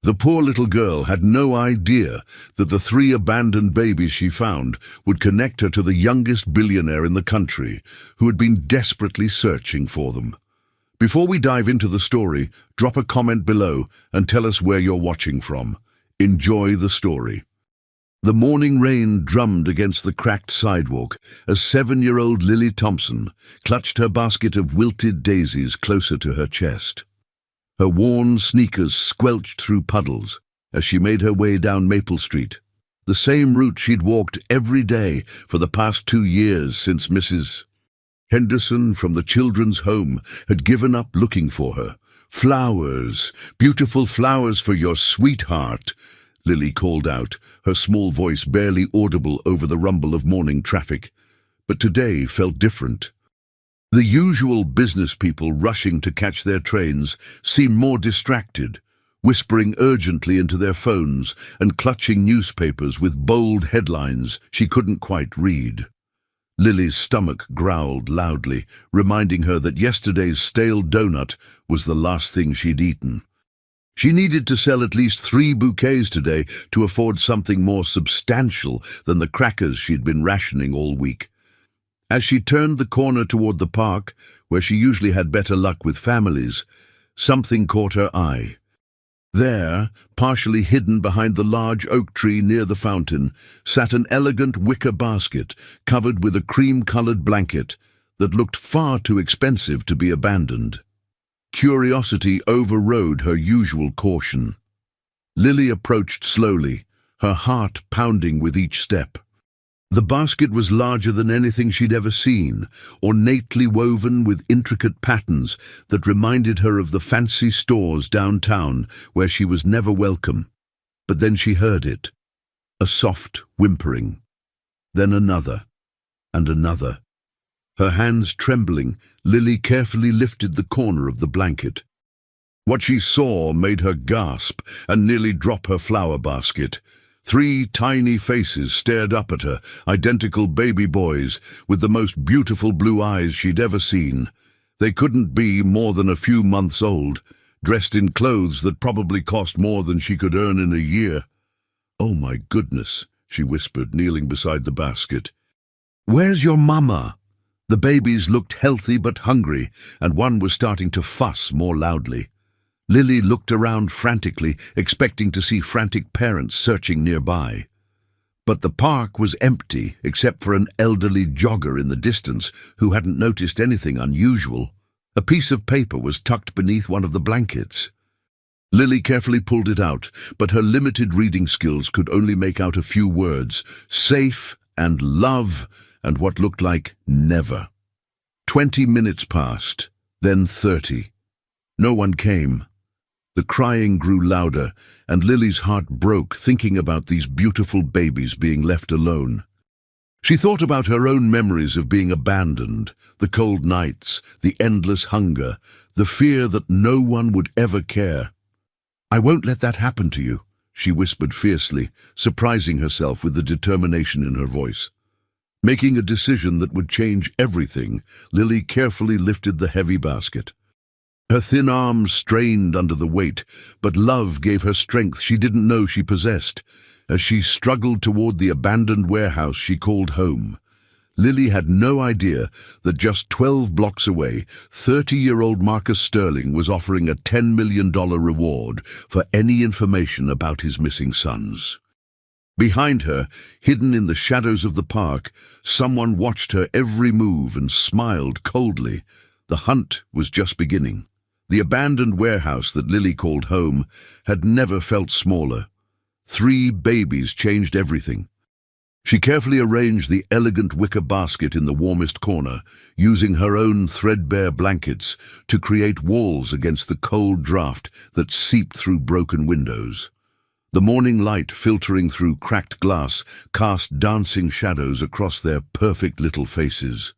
The poor little girl had no idea that the 3 abandoned babies she found would connect her to the youngest billionaire in the country, who had been desperately searching for them. Before we dive into the story, drop a comment below and tell us where you're watching from. Enjoy the story. The morning rain drummed against the cracked sidewalk as 7-year-old Lily Thompson clutched her basket of wilted daisies closer to her chest. Her worn sneakers squelched through puddles as she made her way down Maple Street, the same route she'd walked every day for the past 2 years since Mrs. Henderson from the children's home had given up looking for her. "Flowers, beautiful flowers for your sweetheart," Lily called out, her small voice barely audible over the rumble of morning traffic. But today felt different. The usual business people rushing to catch their trains seemed more distracted, whispering urgently into their phones and clutching newspapers with bold headlines she couldn't quite read. Lily's stomach growled loudly, reminding her that yesterday's stale donut was the last thing she'd eaten. She needed to sell at least 3 bouquets today to afford something more substantial than the crackers she'd been rationing all week. As she turned the corner toward the park, where she usually had better luck with families, something caught her eye. There, partially hidden behind the large oak tree near the fountain, sat an elegant wicker basket covered with a cream-colored blanket that looked far too expensive to be abandoned. Curiosity overrode her usual caution. Lily approached slowly, her heart pounding with each step. The basket was larger than anything she'd ever seen, ornately woven with intricate patterns that reminded her of the fancy stores downtown where she was never welcome. But then she heard it, a soft whimpering. Then another, and another. Her hands trembling, Lily carefully lifted the corner of the blanket. What she saw made her gasp and nearly drop her flower basket. 3 tiny faces stared up at her, identical baby boys with the most beautiful blue eyes she'd ever seen. They couldn't be more than a few months old, dressed in clothes that probably cost more than she could earn in a year. "Oh my goodness," she whispered, kneeling beside the basket. "Where's your mama?" The babies looked healthy but hungry, and one was starting to fuss more loudly. Lily looked around frantically, expecting to see frantic parents searching nearby. But the park was empty, except for an elderly jogger in the distance who hadn't noticed anything unusual. A piece of paper was tucked beneath one of the blankets. Lily carefully pulled it out, but her limited reading skills could only make out a few words: safe and love and what looked like never. 20 minutes passed, then 30. No one came. The crying grew louder, and Lily's heart broke thinking about these beautiful babies being left alone. She thought about her own memories of being abandoned, the cold nights, the endless hunger, the fear that no one would ever care. "I won't let that happen to you," she whispered fiercely, surprising herself with the determination in her voice. Making a decision that would change everything, Lily carefully lifted the heavy basket. Her thin arms strained under the weight, but love gave her strength she didn't know she possessed. As she struggled toward the abandoned warehouse she called home, Lily had no idea that just 12 blocks away, 30-year-old Marcus Sterling was offering a $10 million reward for any information about his missing sons. Behind her, hidden in the shadows of the park, someone watched her every move and smiled coldly. The hunt was just beginning. The abandoned warehouse that Lily called home had never felt smaller. 3 babies changed everything. She carefully arranged the elegant wicker basket in the warmest corner, using her own threadbare blankets to create walls against the cold draft that seeped through broken windows. The morning light filtering through cracked glass cast dancing shadows across their perfect little faces.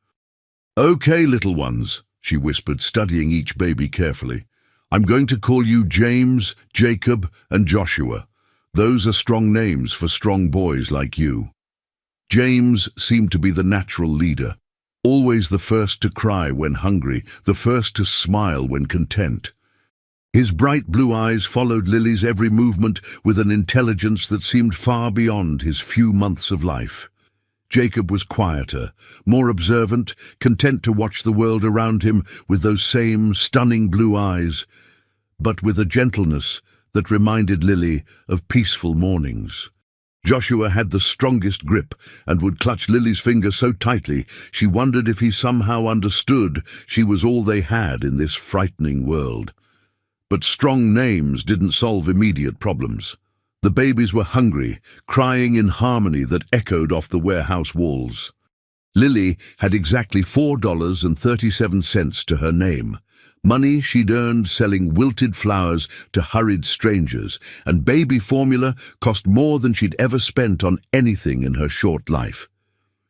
"Okay, little ones," she whispered, studying each baby carefully. "I'm going to call you James, Jacob, and Joshua. Those are strong names for strong boys like you." James seemed to be the natural leader, always the first to cry when hungry, the first to smile when content. His bright blue eyes followed Lily's every movement with an intelligence that seemed far beyond his few months of life. Jacob was quieter, more observant, content to watch the world around him with those same stunning blue eyes, but with a gentleness that reminded Lily of peaceful mornings. Joshua had the strongest grip and would clutch Lily's finger so tightly she wondered if he somehow understood she was all they had in this frightening world. But strong names didn't solve immediate problems. The babies were hungry, crying in harmony that echoed off the warehouse walls. Lily had exactly $4.37 to her name, money she'd earned selling wilted flowers to hurried strangers, and baby formula cost more than she'd ever spent on anything in her short life.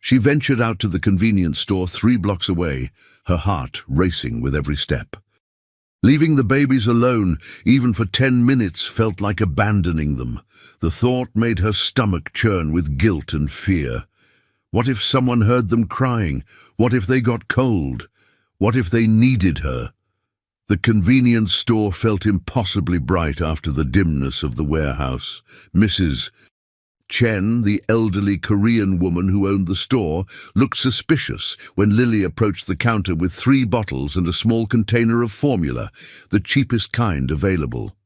She ventured out to the convenience store 3 blocks away, her heart racing with every step. Leaving the babies alone, even for 10 minutes, felt like abandoning them. The thought made her stomach churn with guilt and fear. What if someone heard them crying? What if they got cold? What if they needed her? The convenience store felt impossibly bright after the dimness of the warehouse. Mrs. Chen, the elderly Korean woman who owned the store, looked suspicious when Lily approached the counter with 3 bottles and a small container of formula, the cheapest kind available.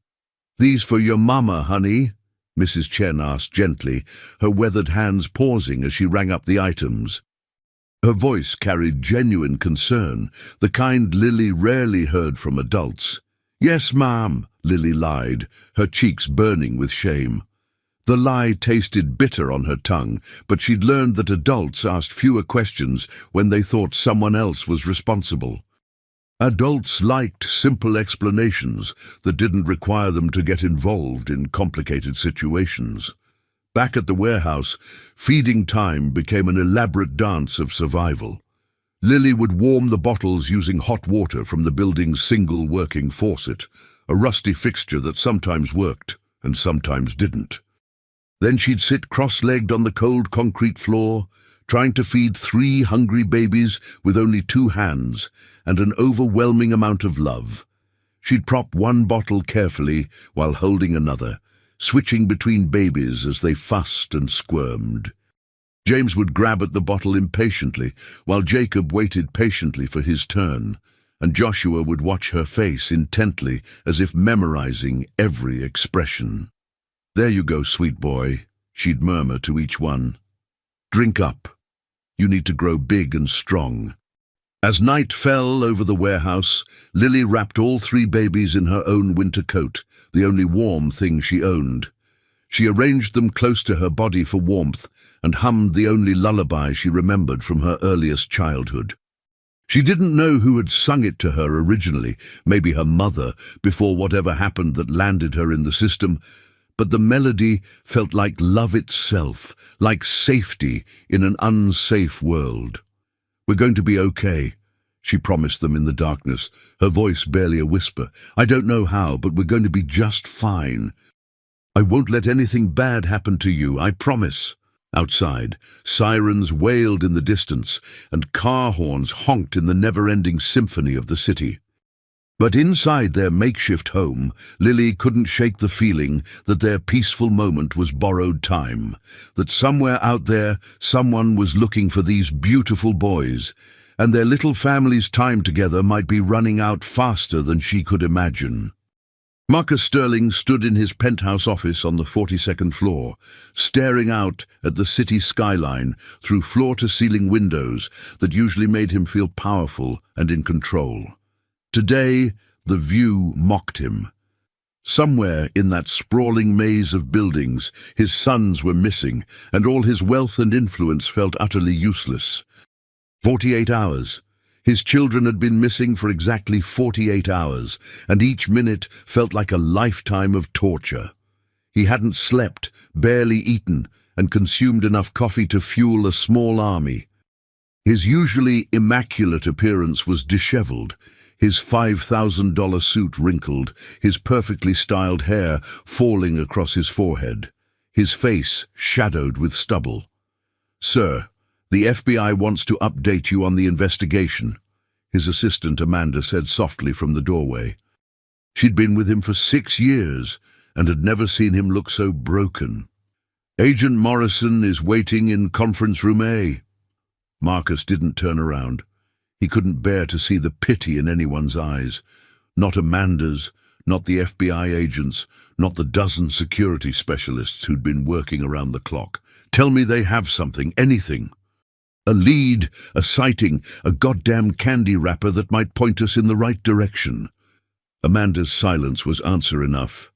"These for your mama, honey?" Mrs. Chen asked gently, her weathered hands pausing as she rang up the items. Her voice carried genuine concern, the kind Lily rarely heard from adults. "Yes, ma'am," Lily lied, her cheeks burning with shame. The lie tasted bitter on her tongue, but she'd learned that adults asked fewer questions when they thought someone else was responsible. Adults liked simple explanations that didn't require them to get involved in complicated situations. Back at the warehouse, feeding time became an elaborate dance of survival. Lily would warm the bottles using hot water from the building's single working faucet, a rusty fixture that sometimes worked and sometimes didn't. Then she'd sit cross-legged on the cold concrete floor, trying to feed 3 hungry babies with only 2 hands and an overwhelming amount of love. She'd prop one bottle carefully while holding another, switching between babies as they fussed and squirmed. James would grab at the bottle impatiently, while Jacob waited patiently for his turn, and Joshua would watch her face intently as if memorizing every expression. "There you go, sweet boy," she'd murmur to each one. "Drink up. You need to grow big and strong." As night fell over the warehouse, Lily wrapped all 3 babies in her own winter coat, the only warm thing she owned. She arranged them close to her body for warmth and hummed the only lullaby she remembered from her earliest childhood. She didn't know who had sung it to her originally, maybe her mother, before whatever happened that landed her in the system, but the melody felt like love itself, like safety in an unsafe world. "We're going to be okay," she promised them in the darkness, her voice barely a whisper. "I don't know how, but we're going to be just fine. I won't let anything bad happen to you, I promise." Outside, sirens wailed in the distance, and car horns honked in the never-ending symphony of the city. But inside their makeshift home, Lily couldn't shake the feeling that their peaceful moment was borrowed time, that somewhere out there someone was looking for these beautiful boys, and their little family's time together might be running out faster than she could imagine. Marcus Sterling stood in his penthouse office on the 42nd floor, staring out at the city skyline through floor-to-ceiling windows that usually made him feel powerful and in control. Today, the view mocked him. Somewhere in that sprawling maze of buildings, his sons were missing, and all his wealth and influence felt utterly useless. 48 hours. His children had been missing for exactly 48 hours, and each minute felt like a lifetime of torture. He hadn't slept, barely eaten, and consumed enough coffee to fuel a small army. His usually immaculate appearance was disheveled, his $5,000 suit wrinkled, his perfectly styled hair falling across his forehead, his face shadowed with stubble. "Sir, the FBI wants to update you on the investigation," his assistant Amanda said softly from the doorway. She'd been with him for 6 years and had never seen him look so broken. "Agent Morrison is waiting in conference room A." Marcus didn't turn around. He couldn't bear to see the pity in anyone's eyes. Not Amanda's, not the FBI agents, not the dozen security specialists who'd been working around the clock. "Tell me they have something, anything. A lead, a sighting, a goddamn candy wrapper that might point us in the right direction." Amanda's silence was answer enough.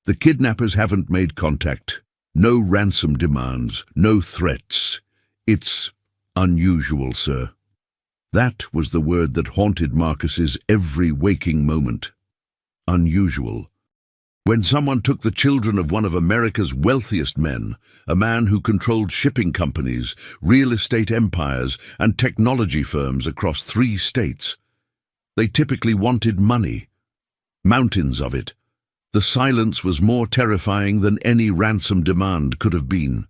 "The kidnappers haven't made contact. No ransom demands, no threats. It's unusual, sir." That was the word that haunted Marcus's every waking moment. Unusual. When someone took the children of one of America's wealthiest men, a man who controlled shipping companies, real estate empires, and technology firms across 3 states, they typically wanted money. Mountains of it. The silence was more terrifying than any ransom demand could have been.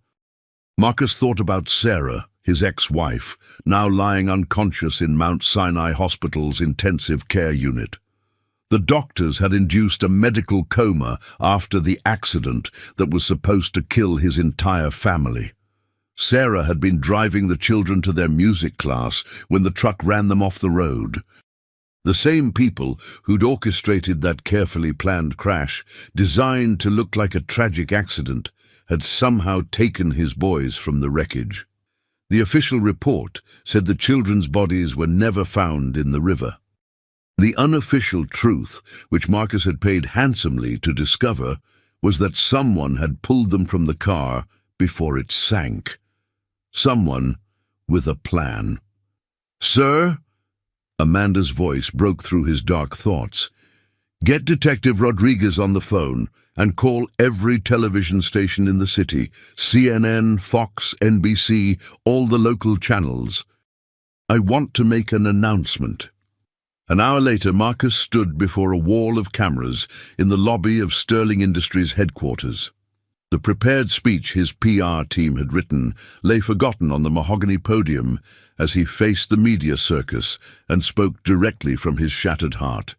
Marcus thought about Sarah, his ex-wife, now lying unconscious in Mount Sinai Hospital's intensive care unit. The doctors had induced a medical coma after the accident that was supposed to kill his entire family. Sarah had been driving the children to their music class when the truck ran them off the road. The same people who'd orchestrated that carefully planned crash, designed to look like a tragic accident, had somehow taken his boys from the wreckage. The official report said the children's bodies were never found in the river. The unofficial truth, which Marcus had paid handsomely to discover, was that someone had pulled them from the car before it sank. Someone with a plan. "Sir?" Amanda's voice broke through his dark thoughts. "Get Detective Rodriguez on the phone and call every television station in the city, CNN, Fox, NBC, all the local channels. I want to make an announcement." An hour later, Marcus stood before a wall of cameras in the lobby of Sterling Industries headquarters. The prepared speech his PR team had written lay forgotten on the mahogany podium as he faced the media circus and spoke directly from his shattered heart.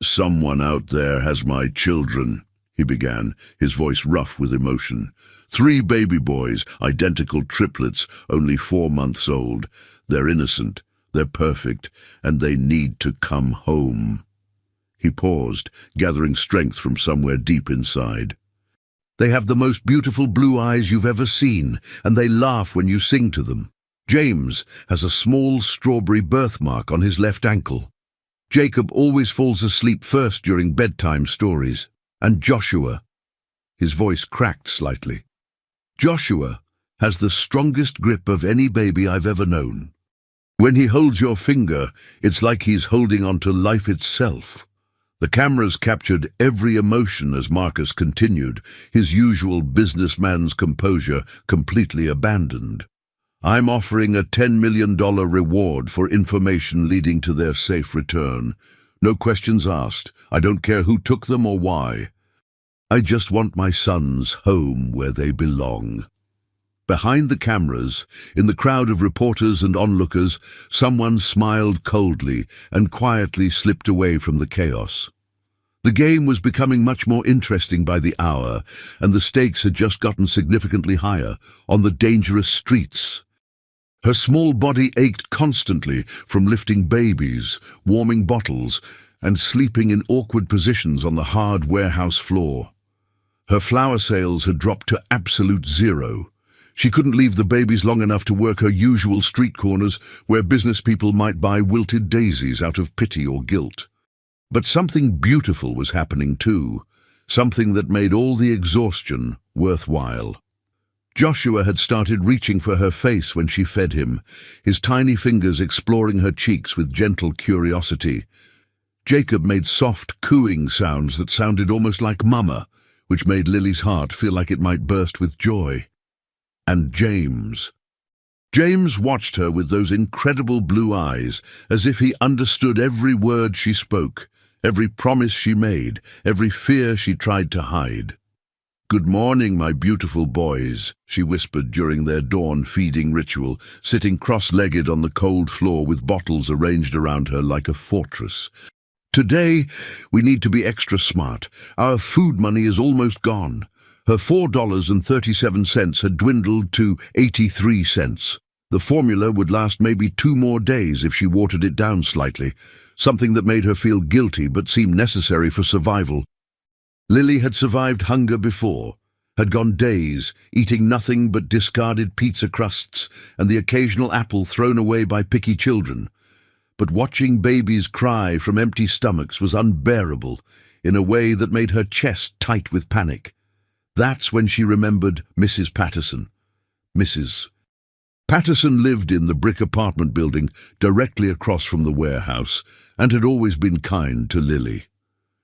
"Someone out there has my children," he began, his voice rough with emotion. 3 baby boys, identical triplets, only 4 months old. They're innocent, they're perfect, and they need to come home." He paused, gathering strength from somewhere deep inside. "They have the most beautiful blue eyes you've ever seen, and they laugh when you sing to them. James has a small strawberry birthmark on his left ankle. Jacob always falls asleep first during bedtime stories. And Joshua," his voice cracked slightly, "Joshua has the strongest grip of any baby I've ever known. When he holds your finger, it's like he's holding on to life itself." The cameras captured every emotion as Marcus continued, his usual businessman's composure completely abandoned. "I'm offering a $10 million reward for information leading to their safe return. No questions asked. I don't care who took them or why. I just want my sons home where they belong." Behind the cameras, in the crowd of reporters and onlookers, someone smiled coldly and quietly slipped away from the chaos. The game was becoming much more interesting by the hour, and the stakes had just gotten significantly higher, on the dangerous streets. Her small body ached constantly from lifting babies, warming bottles, and sleeping in awkward positions on the hard warehouse floor. Her flour sales had dropped to absolute zero. She couldn't leave the babies long enough to work her usual street corners where business people might buy wilted daisies out of pity or guilt. But something beautiful was happening too, something that made all the exhaustion worthwhile. Joshua had started reaching for her face when she fed him, his tiny fingers exploring her cheeks with gentle curiosity. Jacob made soft cooing sounds that sounded almost like mama, which made Lily's heart feel like it might burst with joy. And James. James watched her with those incredible blue eyes, as if he understood every word she spoke, every promise she made, every fear she tried to hide. "Good morning, my beautiful boys," she whispered during their dawn feeding ritual, sitting cross-legged on the cold floor with bottles arranged around her like a fortress. Today, we need to be extra smart. Our food money is almost gone. Her $4.37 had dwindled to 83 cents. The formula would last maybe 2 more days if she watered it down slightly, something that made her feel guilty but seemed necessary for survival. Lily had survived hunger before, had gone days eating nothing but discarded pizza crusts and the occasional apple thrown away by picky children. But watching babies cry from empty stomachs was unbearable in a way that made her chest tight with panic. That's when she remembered Mrs. Patterson. Mrs. Patterson lived in the brick apartment building directly across from the warehouse and had always been kind to Lily.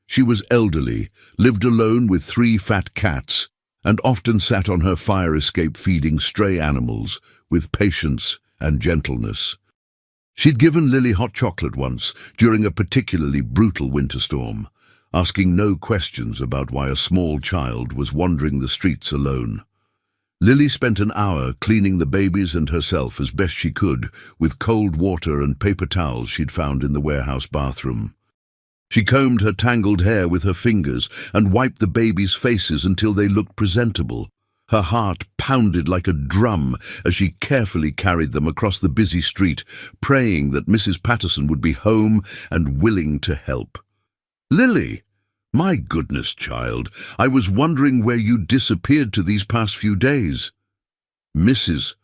She was elderly, lived alone with 3 fat cats, and often sat on her fire escape feeding stray animals with patience and gentleness. She'd given Lily hot chocolate once during a particularly brutal winter storm, asking no questions about why a small child was wandering the streets alone. Lily spent an hour cleaning the babies and herself as best she could with cold water and paper towels she'd found in the warehouse bathroom. She combed her tangled hair with her fingers and wiped the babies' faces until they looked presentable. Her heart pounded like a drum as she carefully carried them across the busy street, praying that Mrs. Patterson would be home and willing to help. "Lily! My goodness, child, I was wondering where you disappeared to these past few days." Mrs.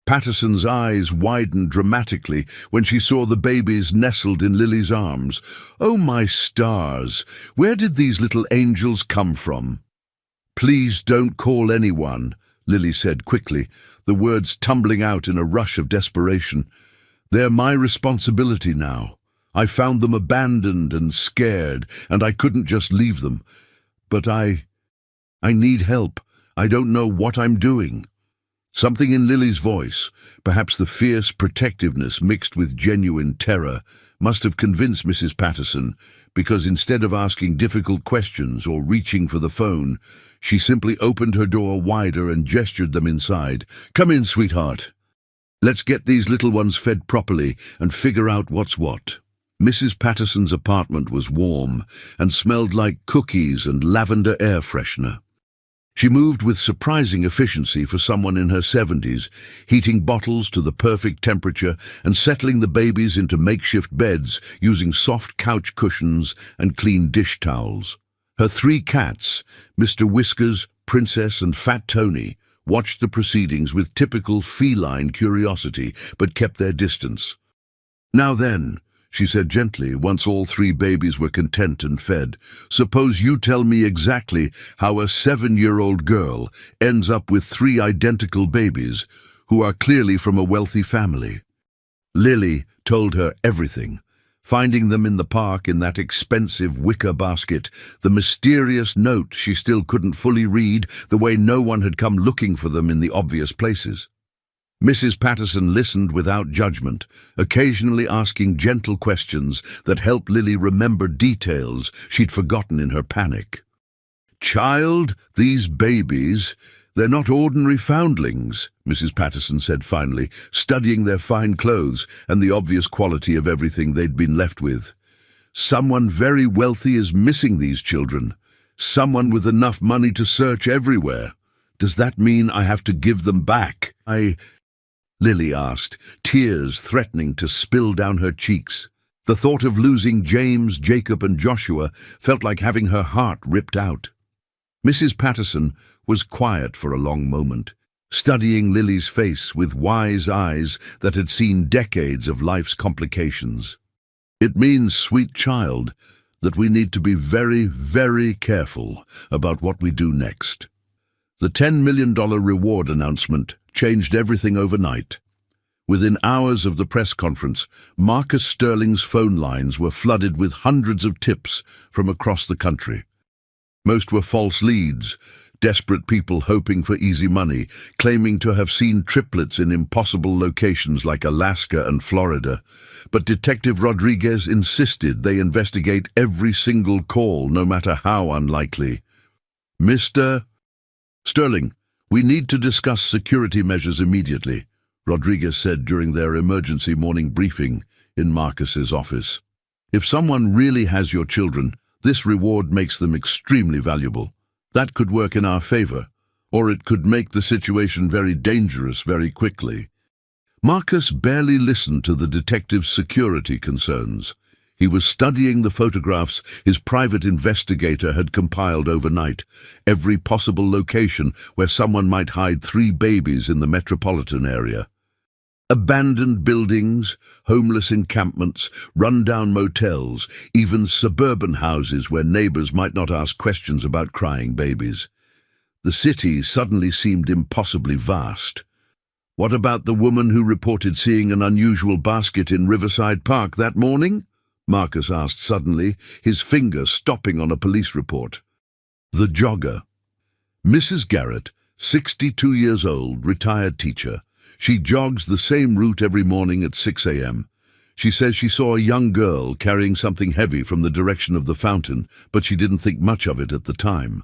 Patterson's eyes widened dramatically when she saw the babies nestled in Lily's arms. "Oh, my stars! Where did these little angels come from?" "Please don't call anyone," Lily said quickly, the words tumbling out in a rush of desperation. "They're my responsibility now. I found them abandoned and scared, and I couldn't just leave them. But I need help. I don't know what I'm doing." Something in Lily's voice, perhaps the fierce protectiveness mixed with genuine terror, must have convinced Mrs. Patterson, because instead of asking difficult questions or reaching for the phone, she simply opened her door wider and gestured them inside. "Come in, sweetheart. Let's get these little ones fed properly and figure out what's what." Mrs. Patterson's apartment was warm and smelled like cookies and lavender air freshener. She moved with surprising efficiency for someone in her 70s, heating bottles to the perfect temperature and settling the babies into makeshift beds using soft couch cushions and clean dish towels. Her 3 cats, Mr. Whiskers, Princess and Fat Tony, watched the proceedings with typical feline curiosity but kept their distance. "Now then," she said gently, once all 3 babies were content and fed, "suppose you tell me exactly how a 7-year-old girl ends up with 3 identical babies who are clearly from a wealthy family." Lily told her everything, finding them in the park in that expensive wicker basket, the mysterious note she still couldn't fully read, the way no one had come looking for them in the obvious places. Mrs. Patterson listened without judgment, occasionally asking gentle questions that helped Lily remember details she'd forgotten in her panic. "Child, these babies, they're not ordinary foundlings," Mrs. Patterson said finally, studying their fine clothes and the obvious quality of everything they'd been left with. "Someone very wealthy is missing these children. Someone with enough money to search everywhere. Does that mean I have to give them back?" Lily asked, tears threatening to spill down her cheeks. The thought of losing James, Jacob and Joshua felt like having her heart ripped out. Mrs. Patterson was quiet for a long moment, studying Lily's face with wise eyes that had seen decades of life's complications. "It means, sweet child, that we need to be very, very careful about what we do next." The $10 million reward announcement changed everything overnight. Within hours of the press conference, Marcus Sterling's phone lines were flooded with hundreds of tips from across the country. Most were false leads, desperate people hoping for easy money, claiming to have seen triplets in impossible locations like Alaska and Florida. But Detective Rodriguez insisted they investigate every single call, no matter how unlikely. "Mr. Sterling, we need to discuss security measures immediately," Rodriguez said during their emergency morning briefing in Marcus's office. If someone really has your children, this reward makes them extremely valuable. That could work in our favor, or it could make the situation very dangerous very quickly. Marcus barely listened to the detective's security concerns. He was studying the photographs his private investigator had compiled overnight, every possible location where someone might hide 3 babies in the metropolitan area. Abandoned buildings, homeless encampments, run-down motels, even suburban houses where neighbors might not ask questions about crying babies. The city suddenly seemed impossibly vast. What about the woman who reported seeing an unusual basket in Riverside Park that morning? Marcus asked suddenly, his finger stopping on a police report. The jogger. Mrs. Garrett, 62 years old, retired teacher. She jogs the same route every morning at 6 a.m. She says she saw a young girl carrying something heavy from the direction of the fountain, but she didn't think much of it at the time.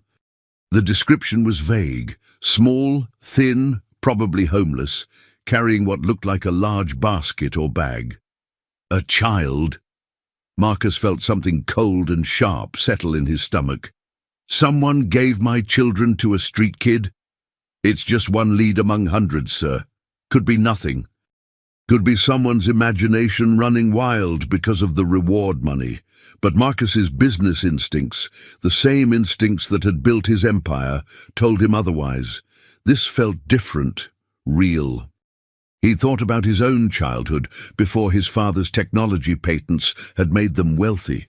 The description was vague: small, thin, probably homeless, carrying what looked like a large basket or bag. A child. Marcus felt something cold and sharp settle in his stomach. Someone gave my children to a street kid? It's just one lead among hundreds, sir. Could be nothing. Could be someone's imagination running wild because of the reward money. But Marcus's business instincts, the same instincts that had built his empire, told him otherwise. This felt different, real. He thought about his own childhood before his father's technology patents had made them wealthy,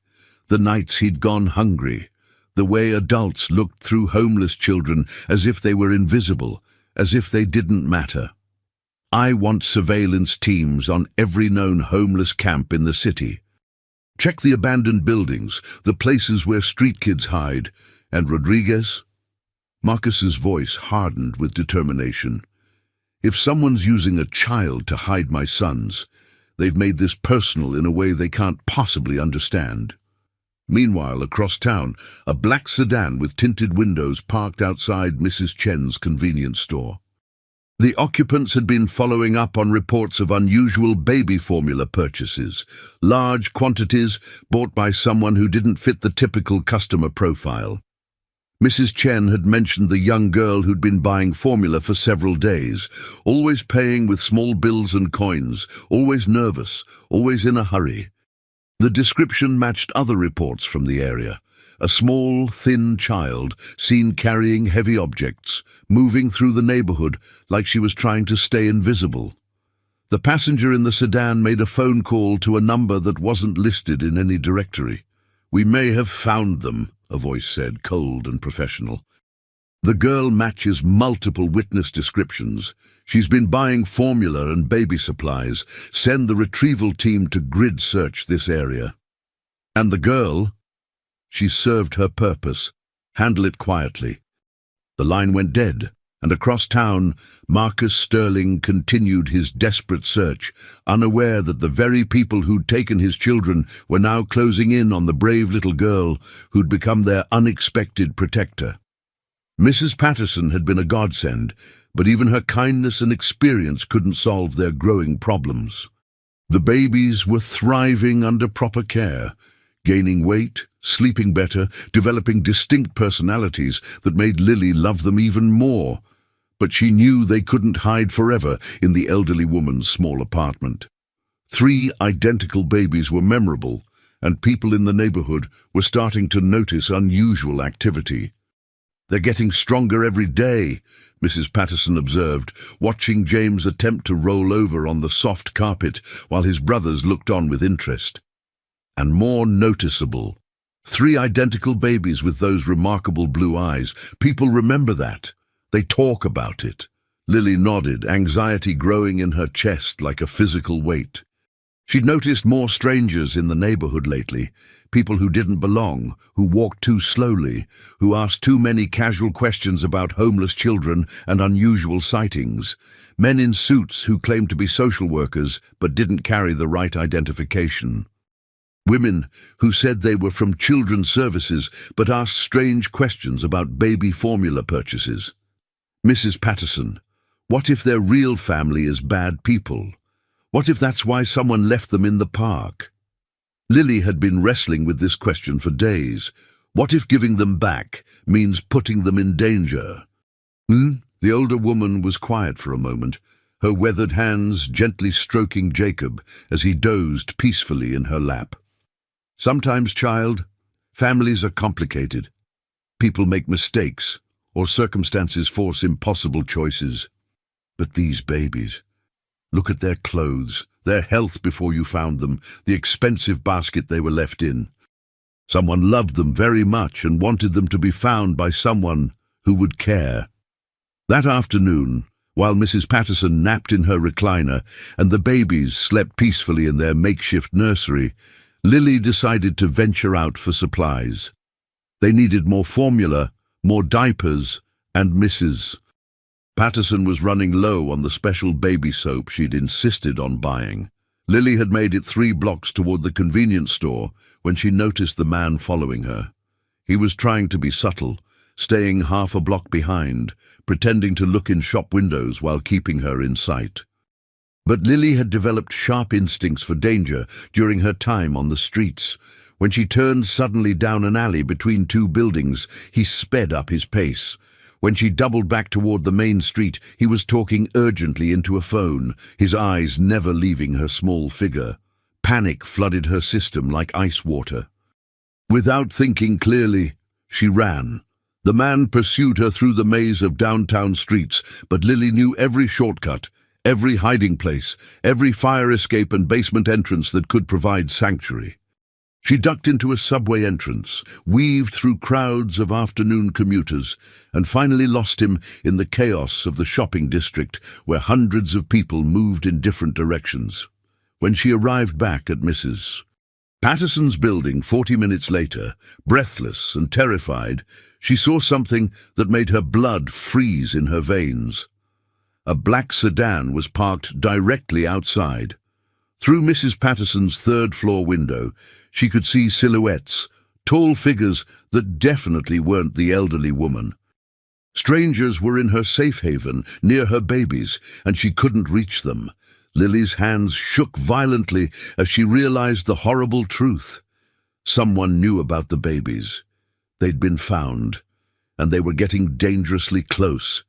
the nights he'd gone hungry, the way adults looked through homeless children as if they were invisible, as if they didn't matter. I want surveillance teams on every known homeless camp in the city. Check the abandoned buildings, the places where street kids hide. And Rodriguez? Marcus's voice hardened with determination. If someone's using a child to hide my sons, they've made this personal in a way they can't possibly understand. Meanwhile, across town, a black sedan with tinted windows parked outside Mrs. Chen's convenience store. The occupants had been following up on reports of unusual baby formula purchases, large quantities bought by someone who didn't fit the typical customer profile. Mrs. Chen had mentioned the young girl who'd been buying formula for several days, always paying with small bills and coins, always nervous, always in a hurry. The description matched other reports from the area. A small, thin child seen carrying heavy objects, moving through the neighborhood like she was trying to stay invisible. The passenger in the sedan made a phone call to a number that wasn't listed in any directory. "We may have found them," a voice said, cold and professional. "The girl matches multiple witness descriptions. She's been buying formula and baby supplies. Send the retrieval team to grid search this area." "And the girl?" "She served her purpose. Handle it quietly." The line went dead, and across town, Marcus Sterling continued his desperate search, unaware that the very people who'd taken his children were now closing in on the brave little girl who'd become their unexpected protector. Mrs. Patterson had been a godsend, but even her kindness and experience couldn't solve their growing problems. The babies were thriving under proper care, gaining weight, sleeping better, developing distinct personalities that made Lily love them even more. But she knew they couldn't hide forever in the elderly woman's small apartment. 3 identical babies were memorable, and people in the neighborhood were starting to notice unusual activity. "They're getting stronger every day," Mrs. Patterson observed, watching James attempt to roll over on the soft carpet while his brothers looked on with interest. "And more noticeable. 3 identical babies with those remarkable blue eyes. People remember that. They talk about it." Lily nodded, anxiety growing in her chest like a physical weight. She'd noticed more strangers in the neighborhood lately, people who didn't belong, who walked too slowly, who asked too many casual questions about homeless children and unusual sightings, men in suits who claimed to be social workers but didn't carry the right identification. Women who said they were from children's services but asked strange questions about baby formula purchases. "Mrs. Patterson, what if their real family is bad people? What if that's why someone left them in the park?" Lily had been wrestling with this question for days. What if giving them back means putting them in danger? The older woman was quiet for a moment, her weathered hands gently stroking Jacob as he dozed peacefully in her lap. Sometimes, child, families are complicated. People make mistakes, or circumstances force impossible choices. But these babies, look at their clothes, their health before you found them, the expensive basket they were left in. Someone loved them very much and wanted them to be found by someone who would care. That afternoon, while Mrs. Patterson napped in her recliner and the babies slept peacefully in their makeshift nursery, Lily decided to venture out for supplies. They needed more formula, more diapers, and Mrs. Patterson was running low on the special baby soap she'd insisted on buying. Lily had made it 3 blocks toward the convenience store when she noticed the man following her. He was trying to be subtle, staying half a block behind, pretending to look in shop windows while keeping her in sight. But Lily had developed sharp instincts for danger during her time on the streets. When she turned suddenly down an alley between 2 buildings, he sped up his pace. When she doubled back toward the main street, he was talking urgently into a phone, his eyes never leaving her small figure. Panic flooded her system like ice water. Without thinking clearly, she ran. The man pursued her through the maze of downtown streets, but Lily knew every shortcut, every hiding place, every fire escape and basement entrance that could provide sanctuary. She ducked into a subway entrance, weaved through crowds of afternoon commuters, and finally lost him in the chaos of the shopping district where hundreds of people moved in different directions. When she arrived back at Mrs. Patterson's building 40 minutes later, breathless and terrified, she saw something that made her blood freeze in her veins. A black sedan was parked directly outside. Through Mrs. Patterson's 3rd-floor window, she could see silhouettes, tall figures that definitely weren't the elderly woman. Strangers were in her safe haven, near her babies, and she couldn't reach them. Lily's hands shook violently as she realized the horrible truth. Someone knew about the babies. They'd been found, and they were getting dangerously close.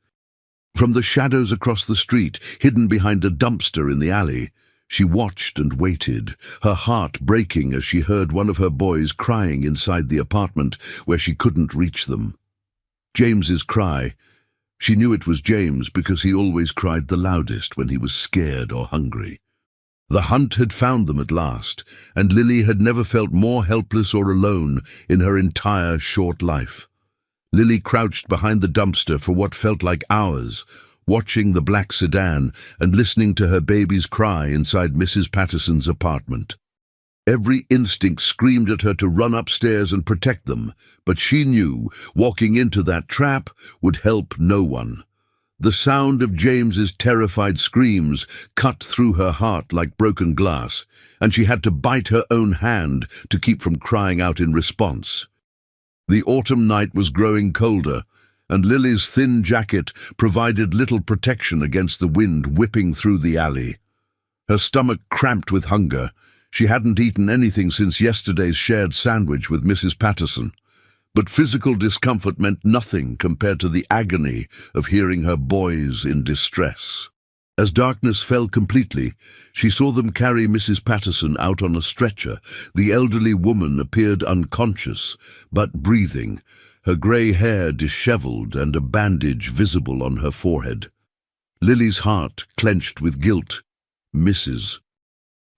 From the shadows across the street, hidden behind a dumpster in the alley, she watched and waited, her heart breaking as she heard one of her boys crying inside the apartment where she couldn't reach them. James's cry. She knew it was James because he always cried the loudest when he was scared or hungry. The hunt had found them at last, and Lily had never felt more helpless or alone in her entire short life. Lily crouched behind the dumpster for what felt like hours, watching the black sedan and listening to her baby's cry inside Mrs. Patterson's apartment. Every instinct screamed at her to run upstairs and protect them, but she knew walking into that trap would help no one. The sound of James's terrified screams cut through her heart like broken glass, and she had to bite her own hand to keep from crying out in response. The autumn night was growing colder, and Lily's thin jacket provided little protection against the wind whipping through the alley. Her stomach cramped with hunger. She hadn't eaten anything since yesterday's shared sandwich with Mrs. Patterson. But physical discomfort meant nothing compared to the agony of hearing her boys in distress. As darkness fell completely, she saw them carry Mrs. Patterson out on a stretcher. The elderly woman appeared unconscious, but breathing, her grey hair disheveled and a bandage visible on her forehead. Lily's heart clenched with guilt. Mrs.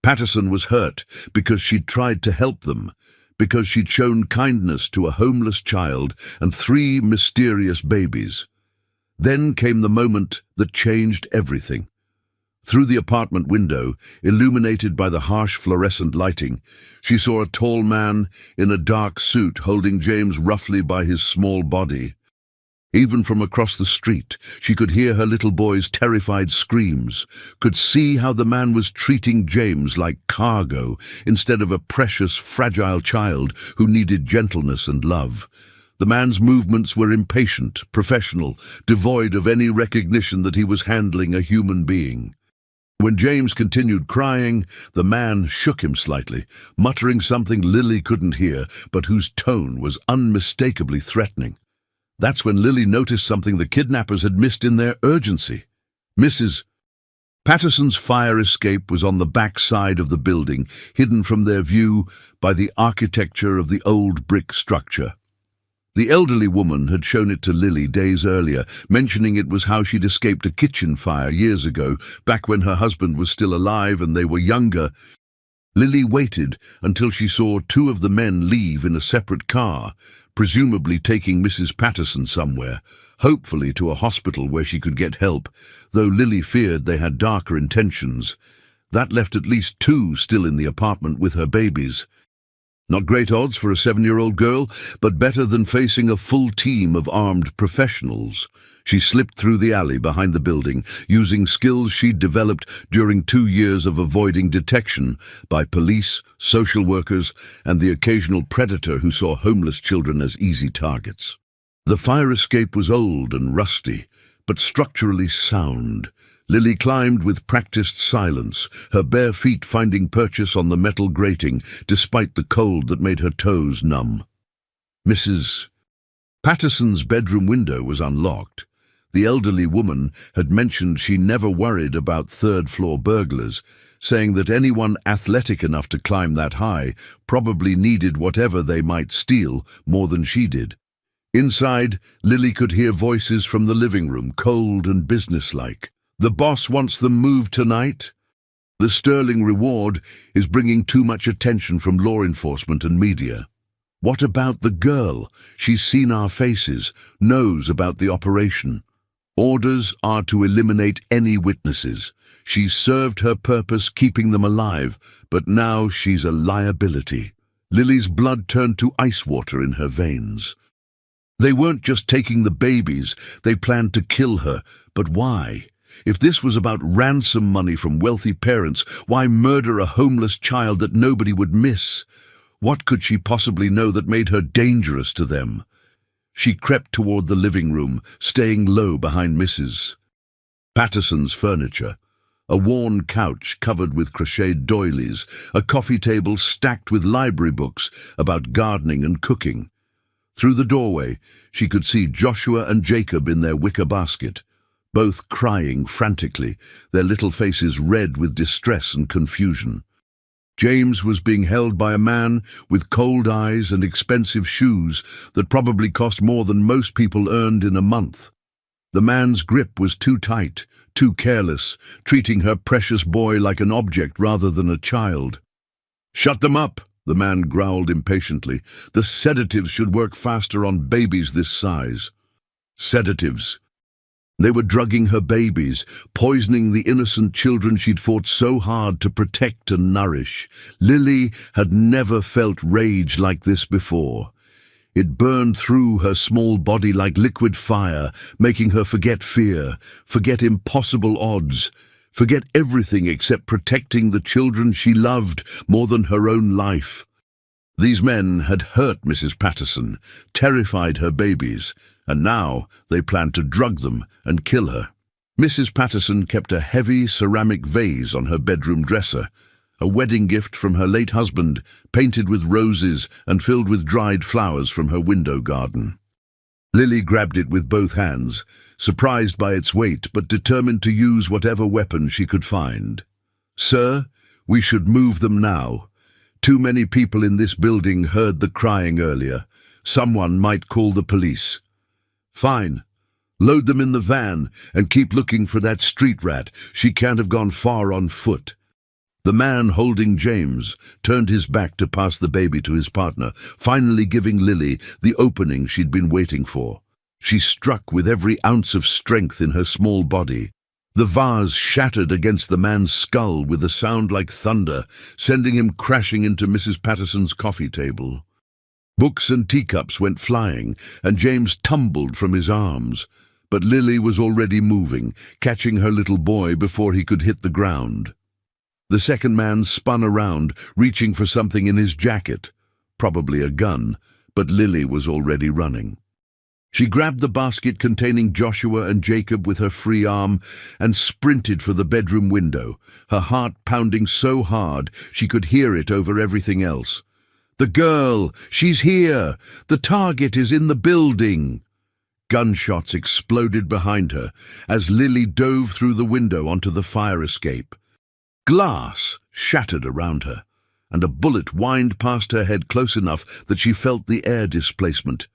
Patterson was hurt because she'd tried to help them, because she'd shown kindness to a homeless child and 3 mysterious babies. Then came the moment that changed everything. Through the apartment window, illuminated by the harsh fluorescent lighting, she saw a tall man in a dark suit holding James roughly by his small body. Even from across the street, she could hear her little boy's terrified screams, could see how the man was treating James like cargo instead of a precious, fragile child who needed gentleness and love. The man's movements were impatient, professional, devoid of any recognition that he was handling a human being. When James continued crying, the man shook him slightly, muttering something Lily couldn't hear, but whose tone was unmistakably threatening. That's when Lily noticed something the kidnappers had missed in their urgency. Mrs. Patterson's fire escape was on the back side of the building, hidden from their view by the architecture of the old brick structure. The elderly woman had shown it to Lily days earlier, mentioning it was how she'd escaped a kitchen fire years ago, back when her husband was still alive and they were younger. Lily waited until she saw two of the men leave in a separate car, presumably taking Mrs. Patterson somewhere, hopefully to a hospital where she could get help, though Lily feared they had darker intentions. That left at least two still in the apartment with her babies. Not great odds for a 7-year-old girl, but better than facing a full team of armed professionals. She slipped through the alley behind the building, using skills she'd developed during 2 years of avoiding detection by police, social workers, and the occasional predator who saw homeless children as easy targets. The fire escape was old and rusty, but structurally sound. Lily climbed with practiced silence, her bare feet finding purchase on the metal grating, despite the cold that made her toes numb. Mrs. Patterson's bedroom window was unlocked. The elderly woman had mentioned she never worried about third-floor burglars, saying that anyone athletic enough to climb that high probably needed whatever they might steal more than she did. Inside, Lily could hear voices from the living room, cold and businesslike. The boss wants them moved tonight. The sterling reward is bringing too much attention from law enforcement and media. What about the girl? She's seen our faces, knows about the operation. Orders are to eliminate any witnesses. She's served her purpose keeping them alive, but now she's a liability. Lily's blood turned to ice water in her veins. They weren't just taking the babies, they planned to kill her. But why? If this was about ransom money from wealthy parents, why murder a homeless child that nobody would miss? What could she possibly know that made her dangerous to them? She crept toward the living room, staying low behind Mrs. Patterson's furniture. A worn couch covered with crocheted doilies, a coffee table stacked with library books about gardening and cooking. Through the doorway, she could see Joshua and Jacob in their wicker basket, both crying frantically, their little faces red with distress and confusion. James was being held by a man with cold eyes and expensive shoes that probably cost more than most people earned in a month. The man's grip was too tight, too careless, treating her precious boy like an object rather than a child. "Shut them up," the man growled impatiently. "The sedatives should work faster on babies this size." Sedatives. They were drugging her babies, poisoning the innocent children she'd fought so hard to protect and nourish. Lily had never felt rage like this before. It burned through her small body like liquid fire, making her forget fear, forget impossible odds, forget everything except protecting the children she loved more than her own life. These men had hurt Mrs. Patterson, terrified her babies, and now they planned to drug them and kill her. Mrs. Patterson kept a heavy ceramic vase on her bedroom dresser, a wedding gift from her late husband, painted with roses and filled with dried flowers from her window garden. Lily grabbed it with both hands, surprised by its weight but determined to use whatever weapon she could find. "Sir, we should move them now. Too many people in this building heard the crying earlier. Someone might call the police." "Fine. Load them in the van and keep looking for that street rat. She can't have gone far on foot." The man holding James turned his back to pass the baby to his partner, finally giving Lily the opening she'd been waiting for. She struck with every ounce of strength in her small body. The vase shattered against the man's skull with a sound like thunder, sending him crashing into Mrs. Patterson's coffee table. Books and teacups went flying, and James tumbled from his arms. But Lily was already moving, catching her little boy before he could hit the ground. The second man spun around, reaching for something in his jacket. Probably a gun, but Lily was already running. She grabbed the basket containing Joshua and Jacob with her free arm and sprinted for the bedroom window, her heart pounding so hard she could hear it over everything else. "The girl! She's here! The target is in the building!" Gunshots exploded behind her as Lily dove through the window onto the fire escape. Glass shattered around her, and a bullet whined past her head close enough that she felt the air displacement.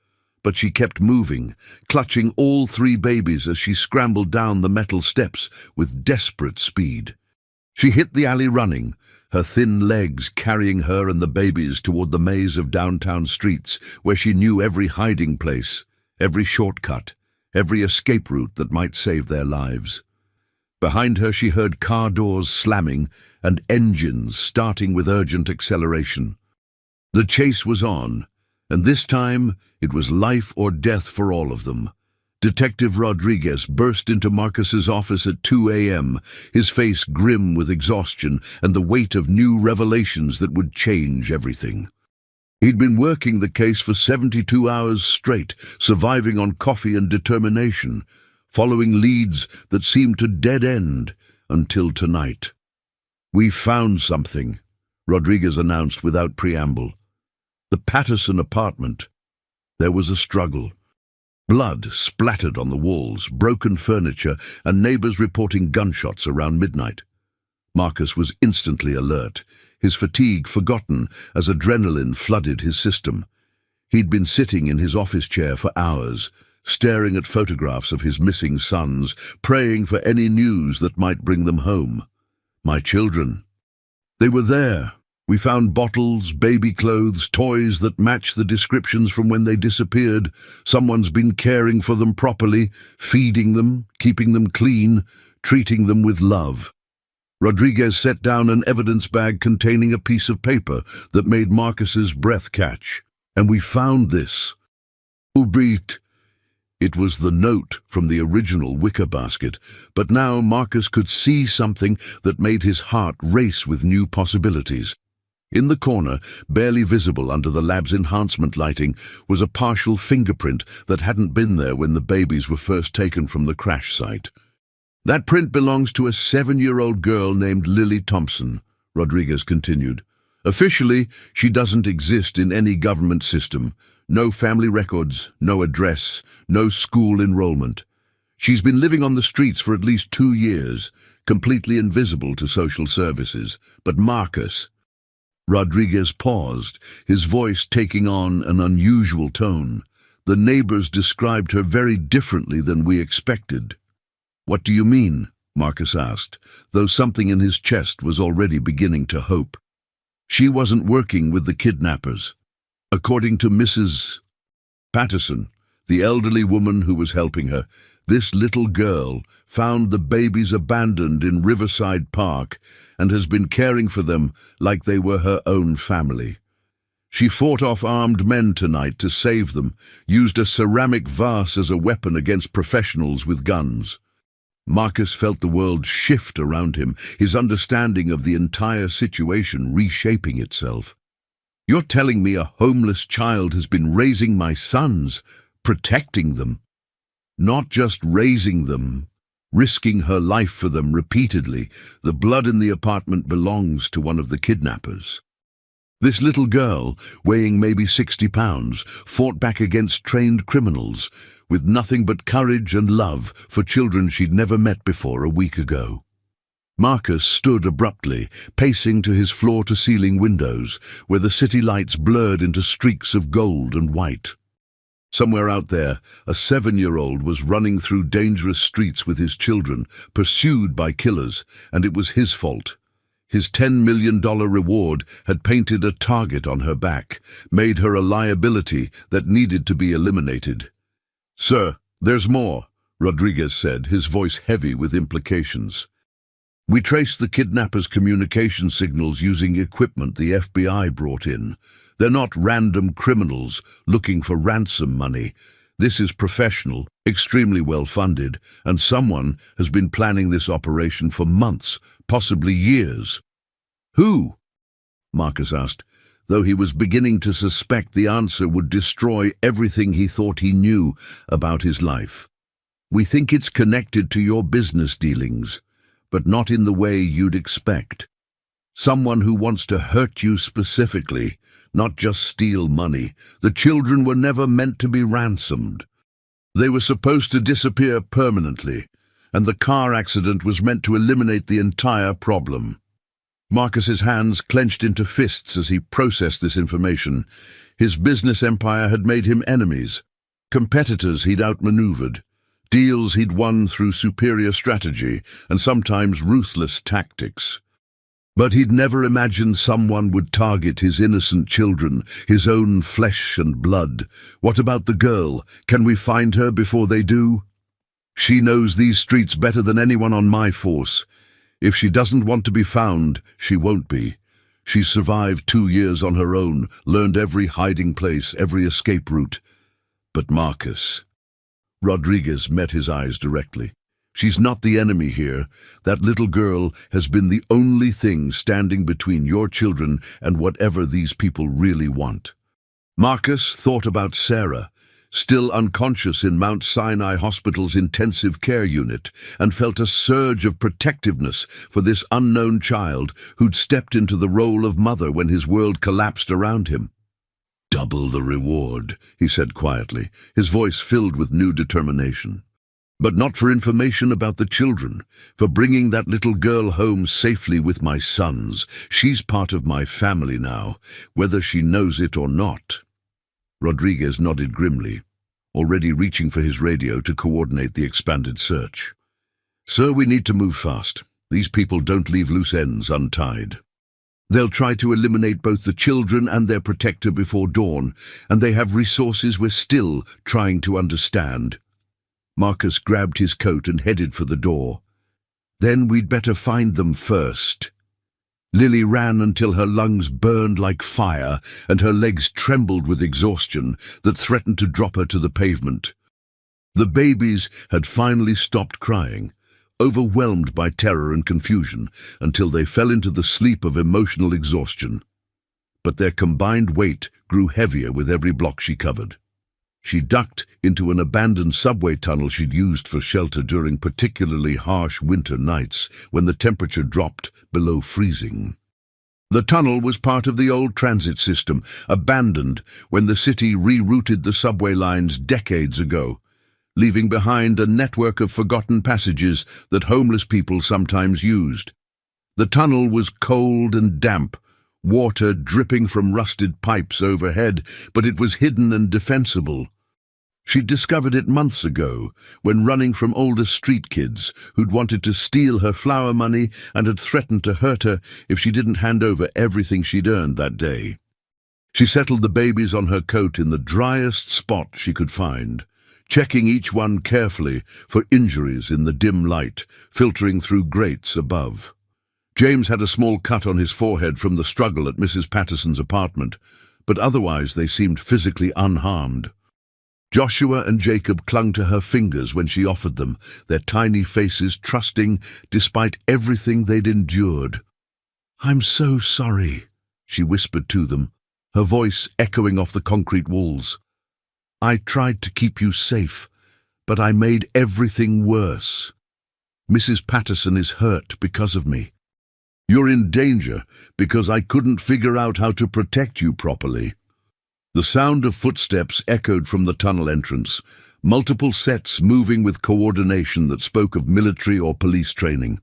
But she kept moving, clutching all 3 babies as she scrambled down the metal steps with desperate speed. She hit the alley running, her thin legs carrying her and the babies toward the maze of downtown streets where she knew every hiding place, every shortcut, every escape route that might save their lives. Behind her she heard car doors slamming and engines starting with urgent acceleration. The chase was on, and this time it was life or death for all of them. Detective Rodriguez burst into Marcus's office at 2 a.m., his face grim with exhaustion and the weight of new revelations that would change everything. He'd been working the case for 72 hours straight, surviving on coffee and determination, following leads that seemed to dead end until tonight. "We found something," Rodriguez announced without preamble. The Patterson apartment. There was a struggle. Blood splattered on the walls, broken furniture, and neighbors reporting gunshots around midnight. Marcus was instantly alert, his fatigue forgotten as adrenaline flooded his system. He'd been sitting in his office chair for hours, staring at photographs of his missing sons, praying for any news that might bring them home. My children. They were there. We found bottles, baby clothes, toys that match the descriptions from when they disappeared. Someone's been caring for them properly, feeding them, keeping them clean, treating them with love. Rodriguez set down an evidence bag containing a piece of paper that made Marcus's breath catch. "And we found this. Ubrit." It was the note from the original wicker basket, but now Marcus could see something that made his heart race with new possibilities. In the corner, barely visible under the lab's enhancement lighting, was a partial fingerprint that hadn't been there when the babies were first taken from the crash site. "That print belongs to a 7-year-old girl named Lily Thompson," Rodriguez continued. "Officially, she doesn't exist in any government system. No family records, no address, no school enrollment. She's been living on the streets for at least 2 years, completely invisible to social services. But Marcus..." Rodriguez paused, his voice taking on an unusual tone. "The neighbors described her very differently than we expected." "What do you mean?" Marcus asked, though something in his chest was already beginning to hope. "She wasn't working with the kidnappers. According to Mrs. Patterson, the elderly woman who was helping her, this little girl found the babies abandoned in Riverside Park and has been caring for them like they were her own family. She fought off armed men tonight to save them, used a ceramic vase as a weapon against professionals with guns." Marcus felt the world shift around him, his understanding of the entire situation reshaping itself. "You're telling me a homeless child has been raising my sons, protecting them? Not just raising them, risking her life for them repeatedly. The blood in the apartment belongs to one of the kidnappers. This little girl, weighing maybe 60 pounds, fought back against trained criminals, with nothing but courage and love for children she'd never met before a week ago." Marcus stood abruptly, pacing to his floor-to-ceiling windows, where the city lights blurred into streaks of gold and white. Somewhere out there, a 7-year-old was running through dangerous streets with his children, pursued by killers, and it was his fault. His $10 million reward had painted a target on her back, made her a liability that needed to be eliminated. "Sir, there's more," Rodriguez said, his voice heavy with implications. "We traced the kidnappers' communication signals using equipment the FBI brought in. They're not random criminals looking for ransom money. This is professional, extremely well-funded, and someone has been planning this operation for months, possibly years." "Who?" Marcus asked. though he was beginning to suspect the answer would destroy everything he thought he knew about his life. "We think it's connected to your business dealings, but not in the way you'd expect. Someone who wants to hurt you specifically, not just steal money. The children were never meant to be ransomed. They were supposed to disappear permanently, and the car accident was meant to eliminate the entire problem." Marcus's hands clenched into fists as he processed this information. His business empire had made him enemies, competitors he'd outmaneuvered, deals he'd won through superior strategy and sometimes ruthless tactics. But he'd never imagined someone would target his innocent children, his own flesh and blood. "What about the girl? Can we find her before they do?" "She knows these streets better than anyone on my force. If she doesn't want to be found, she won't be. She's survived 2 years on her own, learned every hiding place, every escape route." "But Marcus..." Rodriguez met his eyes directly. "She's not the enemy here. That little girl has been the only thing standing between your children and whatever these people really want." Marcus thought about Sarah, still unconscious in Mount Sinai Hospital's intensive care unit, and felt a surge of protectiveness for this unknown child who'd stepped into the role of mother when his world collapsed around him. "Double the reward," he said quietly, his voice filled with new determination. "But not for information about the children, for bringing that little girl home safely with my sons. She's part of my family now, whether she knows it or not." Rodriguez nodded grimly, already reaching for his radio to coordinate the expanded search. "Sir, we need to move fast. These people don't leave loose ends untied. They'll try to eliminate both the children and their protector before dawn, and they have resources we're still trying to understand." Marcus grabbed his coat and headed for the door. "Then we'd better find them first." Lily ran until her lungs burned like fire and her legs trembled with exhaustion that threatened to drop her to the pavement. The babies had finally stopped crying, overwhelmed by terror and confusion, until they fell into the sleep of emotional exhaustion. But their combined weight grew heavier with every block she covered. She ducked into an abandoned subway tunnel she'd used for shelter during particularly harsh winter nights when the temperature dropped below freezing. The tunnel was part of the old transit system, abandoned when the city rerouted the subway lines decades ago, leaving behind a network of forgotten passages that homeless people sometimes used. The tunnel was cold and damp, water dripping from rusted pipes overhead, but it was hidden and defensible. She'd discovered it months ago, when running from older street kids who'd wanted to steal her flower money and had threatened to hurt her if she didn't hand over everything she'd earned that day. She settled the babies on her coat in the driest spot she could find, checking each one carefully for injuries in the dim light, filtering through grates above. James had a small cut on his forehead from the struggle at Mrs. Patterson's apartment, but otherwise they seemed physically unharmed. Joshua and Jacob clung to her fingers when she offered them, their tiny faces trusting despite everything they'd endured. "I'm so sorry," she whispered to them, her voice echoing off the concrete walls. "I tried to keep you safe, but I made everything worse. Mrs. Patterson is hurt because of me. You're in danger because I couldn't figure out how to protect you properly." The sound of footsteps echoed from the tunnel entrance, multiple sets moving with coordination that spoke of military or police training.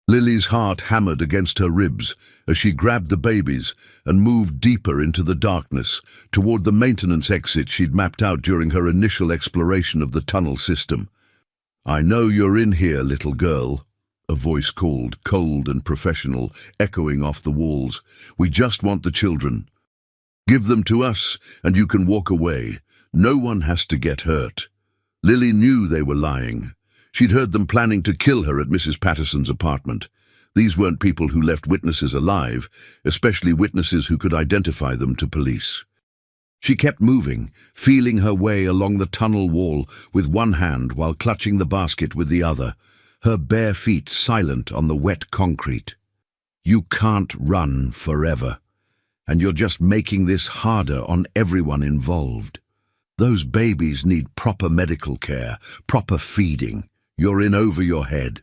Lily's heart hammered against her ribs as she grabbed the babies and moved deeper into the darkness, toward the maintenance exit she'd mapped out during her initial exploration of the tunnel system. "I know you're in here, little girl," a voice called, cold and professional, echoing off the walls. "We just want the children. Give them to us, and you can walk away. No one has to get hurt." Lily knew they were lying. She'd heard them planning to kill her at Mrs. Patterson's apartment. These weren't people who left witnesses alive, especially witnesses who could identify them to police. She kept moving, feeling her way along the tunnel wall with one hand while clutching the basket with the other, her bare feet silent on the wet concrete. "You can't run forever. and you're just making this harder on everyone involved. Those babies need proper medical care, proper feeding. You're in over your head."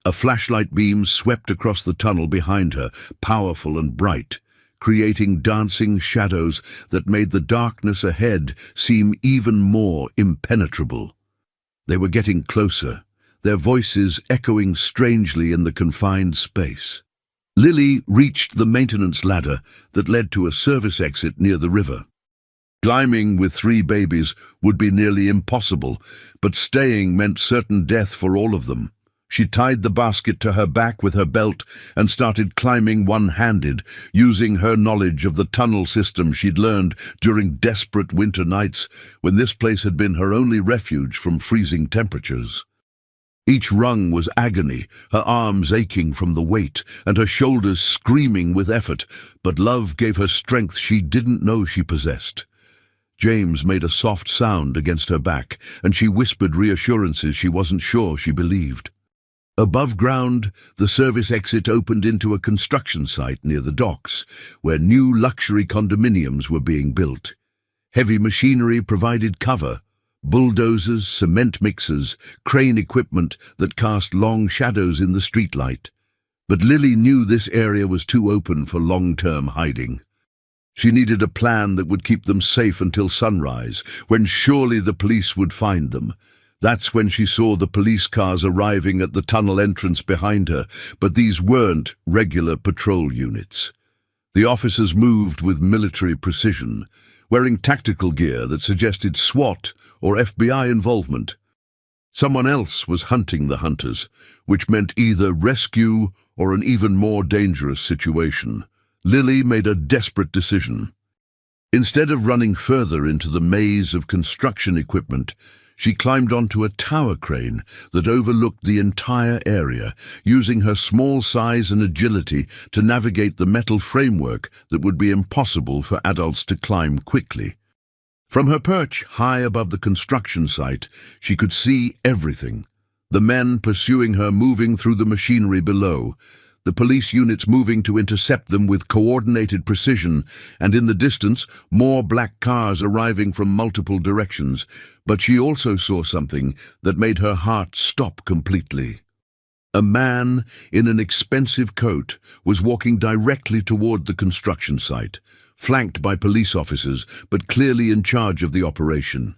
A flashlight beam swept across the tunnel behind her, powerful and bright, creating dancing shadows that made the darkness ahead seem even more impenetrable. They were getting closer, their voices echoing strangely in the confined space. Lily reached the maintenance ladder that led to a service exit near the river. Climbing with 3 babies would be nearly impossible, but staying meant certain death for all of them. She tied the basket to her back with her belt and started climbing one-handed, using her knowledge of the tunnel system she'd learned during desperate winter nights when this place had been her only refuge from freezing temperatures. Each rung was agony, her arms aching from the weight and her shoulders screaming with effort, but love gave her strength she didn't know she possessed. James made a soft sound against her back, and she whispered reassurances she wasn't sure she believed. Above ground, the service exit opened into a construction site near the docks, where new luxury condominiums were being built. Heavy machinery provided cover: bulldozers, cement mixers, crane equipment that cast long shadows in the streetlight. But Lily knew this area was too open for long-term hiding. She needed a plan that would keep them safe until sunrise, when surely the police would find them. That's when she saw the police cars arriving at the tunnel entrance behind her, but these weren't regular patrol units. The officers moved with military precision, wearing tactical gear that suggested SWAT or FBI involvement. Someone else was hunting the hunters, which meant either rescue or an even more dangerous situation. Lily made a desperate decision. Instead of running further into the maze of construction equipment, she climbed onto a tower crane that overlooked the entire area, using her small size and agility to navigate the metal framework that would be impossible for adults to climb quickly. From her perch high above the construction site, she could see everything. The men pursuing her moving through the machinery below, the police units moving to intercept them with coordinated precision, and in the distance, more black cars arriving from multiple directions. But she also saw something that made her heart stop completely. A man in an expensive coat was walking directly toward the construction site, flanked by police officers, but clearly in charge of the operation.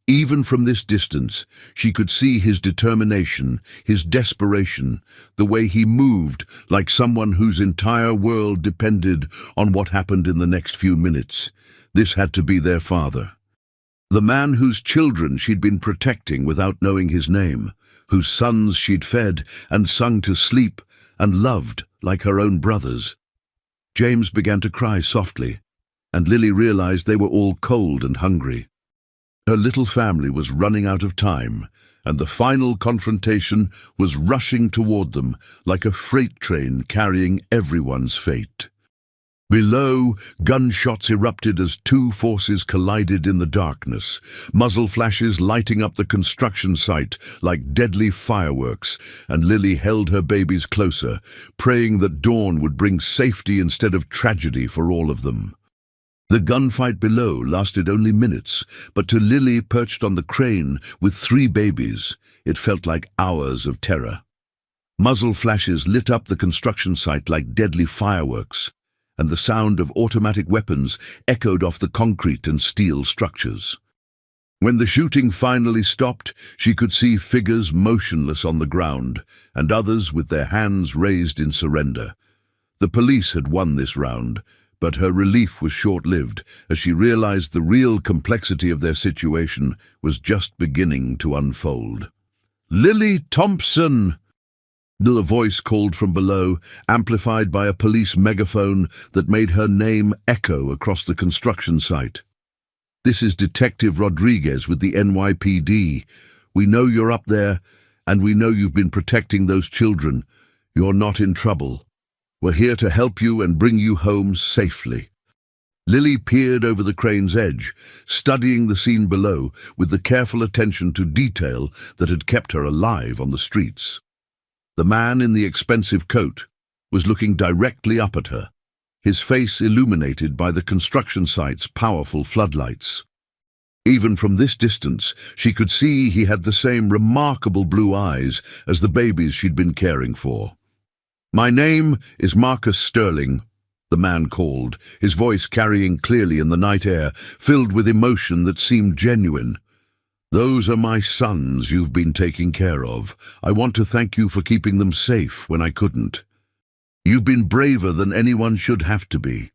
Even from this distance, she could see his determination, his desperation, the way he moved like someone whose entire world depended on what happened in the next few minutes. This had to be their father. The man whose children she'd been protecting without knowing his name, whose sons she'd fed and sung to sleep and loved like her own brothers. James began to cry softly, and Lily realized they were all cold and hungry. Her little family was running out of time, and the final confrontation was rushing toward them like a freight train carrying everyone's fate. Below, gunshots erupted as 2 forces collided in the darkness, muzzle flashes lighting up the construction site like deadly fireworks, and Lily held her babies closer, praying that dawn would bring safety instead of tragedy for all of them. The gunfight below lasted only minutes, but to Lily perched on the crane with 3 babies, it felt like hours of terror. Muzzle flashes lit up the construction site like deadly fireworks, and the sound of automatic weapons echoed off the concrete and steel structures. When the shooting finally stopped, she could see figures motionless on the ground, and others with their hands raised in surrender. The police had won this round, but her relief was short-lived as she realized the real complexity of their situation was just beginning to unfold. "Lily Thompson!" The voice called from below, amplified by a police megaphone that made her name echo across the construction site. "This is Detective Rodriguez with the NYPD. We know you're up there, and we know you've been protecting those children. You're not in trouble. We're here to help you and bring you home safely." Lily peered over the crane's edge, studying the scene below with the careful attention to detail that had kept her alive on the streets. The man in the expensive coat was looking directly up at her, his face illuminated by the construction site's powerful floodlights. Even from this distance, she could see he had the same remarkable blue eyes as the babies she'd been caring for. "My name is Marcus Sterling," the man called, his voice carrying clearly in the night air, filled with emotion that seemed genuine. "Those are my sons you've been taking care of. I want to thank you for keeping them safe when I couldn't. You've been braver than anyone should have to be."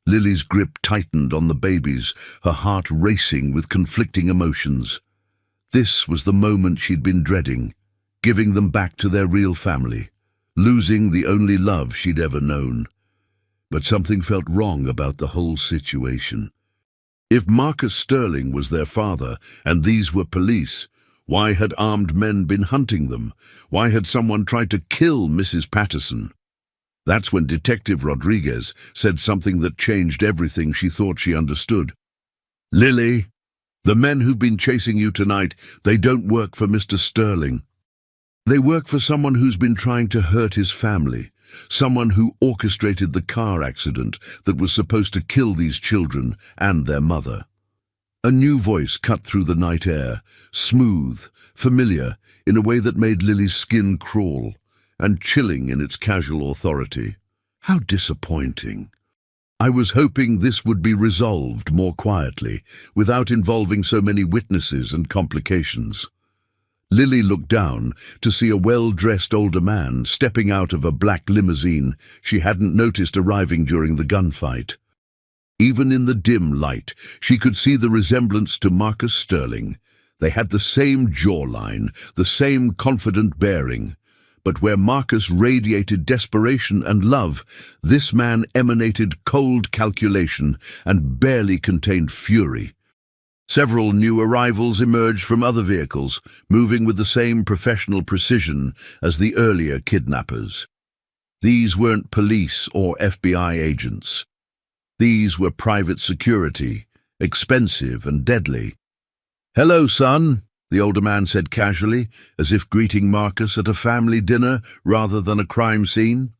Lily's grip tightened on the babies, her heart racing with conflicting emotions. This was the moment she'd been dreading, giving them back to their real family, losing the only love she'd ever known. But something felt wrong about the whole situation. If Marcus Sterling was their father, and these were police, why had armed men been hunting them? Why had someone tried to kill Mrs. Patterson? That's when Detective Rodriguez said something that changed everything she thought she understood. "Lily, the men who've been chasing you tonight, they don't work for Mr. Sterling. They work for someone who's been trying to hurt his family, someone who orchestrated the car accident that was supposed to kill these children and their mother." A new voice cut through the night air, smooth, familiar, in a way that made Lily's skin crawl, and chilling in its casual authority. How disappointing. "I was hoping this would be resolved more quietly, without involving so many witnesses and complications." Lily looked down to see a well-dressed older man stepping out of a black limousine she hadn't noticed arriving during the gunfight. Even in the dim light, she could see the resemblance to Marcus Sterling. They had the same jawline, the same confident bearing. But where Marcus radiated desperation and love, this man emanated cold calculation and barely contained fury. Several new arrivals emerged from other vehicles, moving with the same professional precision as the earlier kidnappers. These weren't police or FBI agents. These were private security, expensive and deadly. "Hello, son," the older man said casually, as if greeting Marcus at a family dinner rather than a crime scene.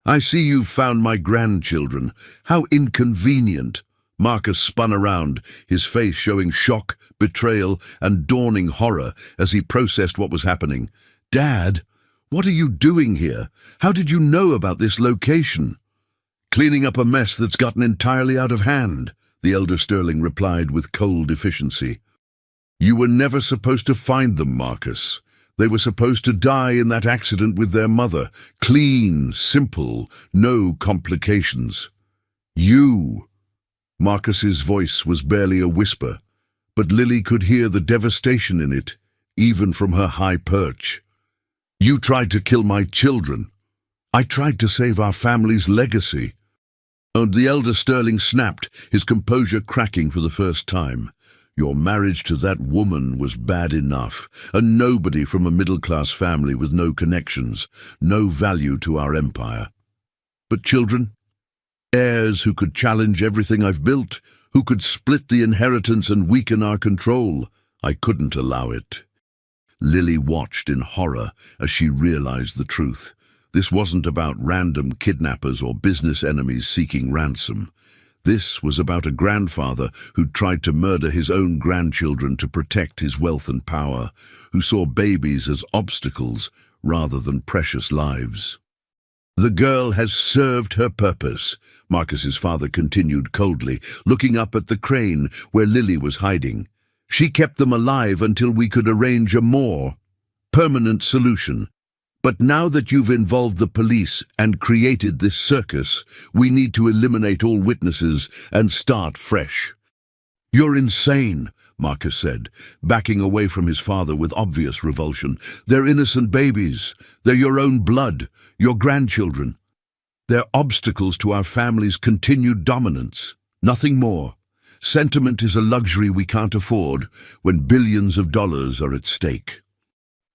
"I see you've found my grandchildren. How inconvenient." Marcus spun around, his face showing shock, betrayal, and dawning horror as he processed what was happening. "Dad, what are you doing here? How did you know about this location?" "Cleaning up a mess that's gotten entirely out of hand," the elder Sterling replied with cold efficiency. "You were never supposed to find them, Marcus. They were supposed to die in that accident with their mother. Clean, simple, no complications. You..." Marcus's voice was barely a whisper, but Lily could hear the devastation in it, even from her high perch. "You tried to kill my children. I tried to save our family's legacy." And the elder Sterling snapped, his composure cracking for the first time. "Your marriage to that woman was bad enough, and nobody from a middle-class family with no connections, no value to our empire. But children? Heirs who could challenge everything I've built, who could split the inheritance and weaken our control. I couldn't allow it." Lily watched in horror as she realized the truth. This wasn't about random kidnappers or business enemies seeking ransom. This was about a grandfather who'd tried to murder his own grandchildren to protect his wealth and power, who saw babies as obstacles rather than precious lives. "The girl has served her purpose," Marcus's father continued coldly, looking up at the crane where Lily was hiding. "She kept them alive until we could arrange a more permanent solution. But now that you've involved the police and created this circus, we need to eliminate all witnesses and start fresh." "You're insane," Marcus said, backing away from his father with obvious revulsion. "They're innocent babies. They're your own blood, your grandchildren. They're obstacles to our family's continued dominance. Nothing more. Sentiment is a luxury we can't afford when billions of dollars are at stake."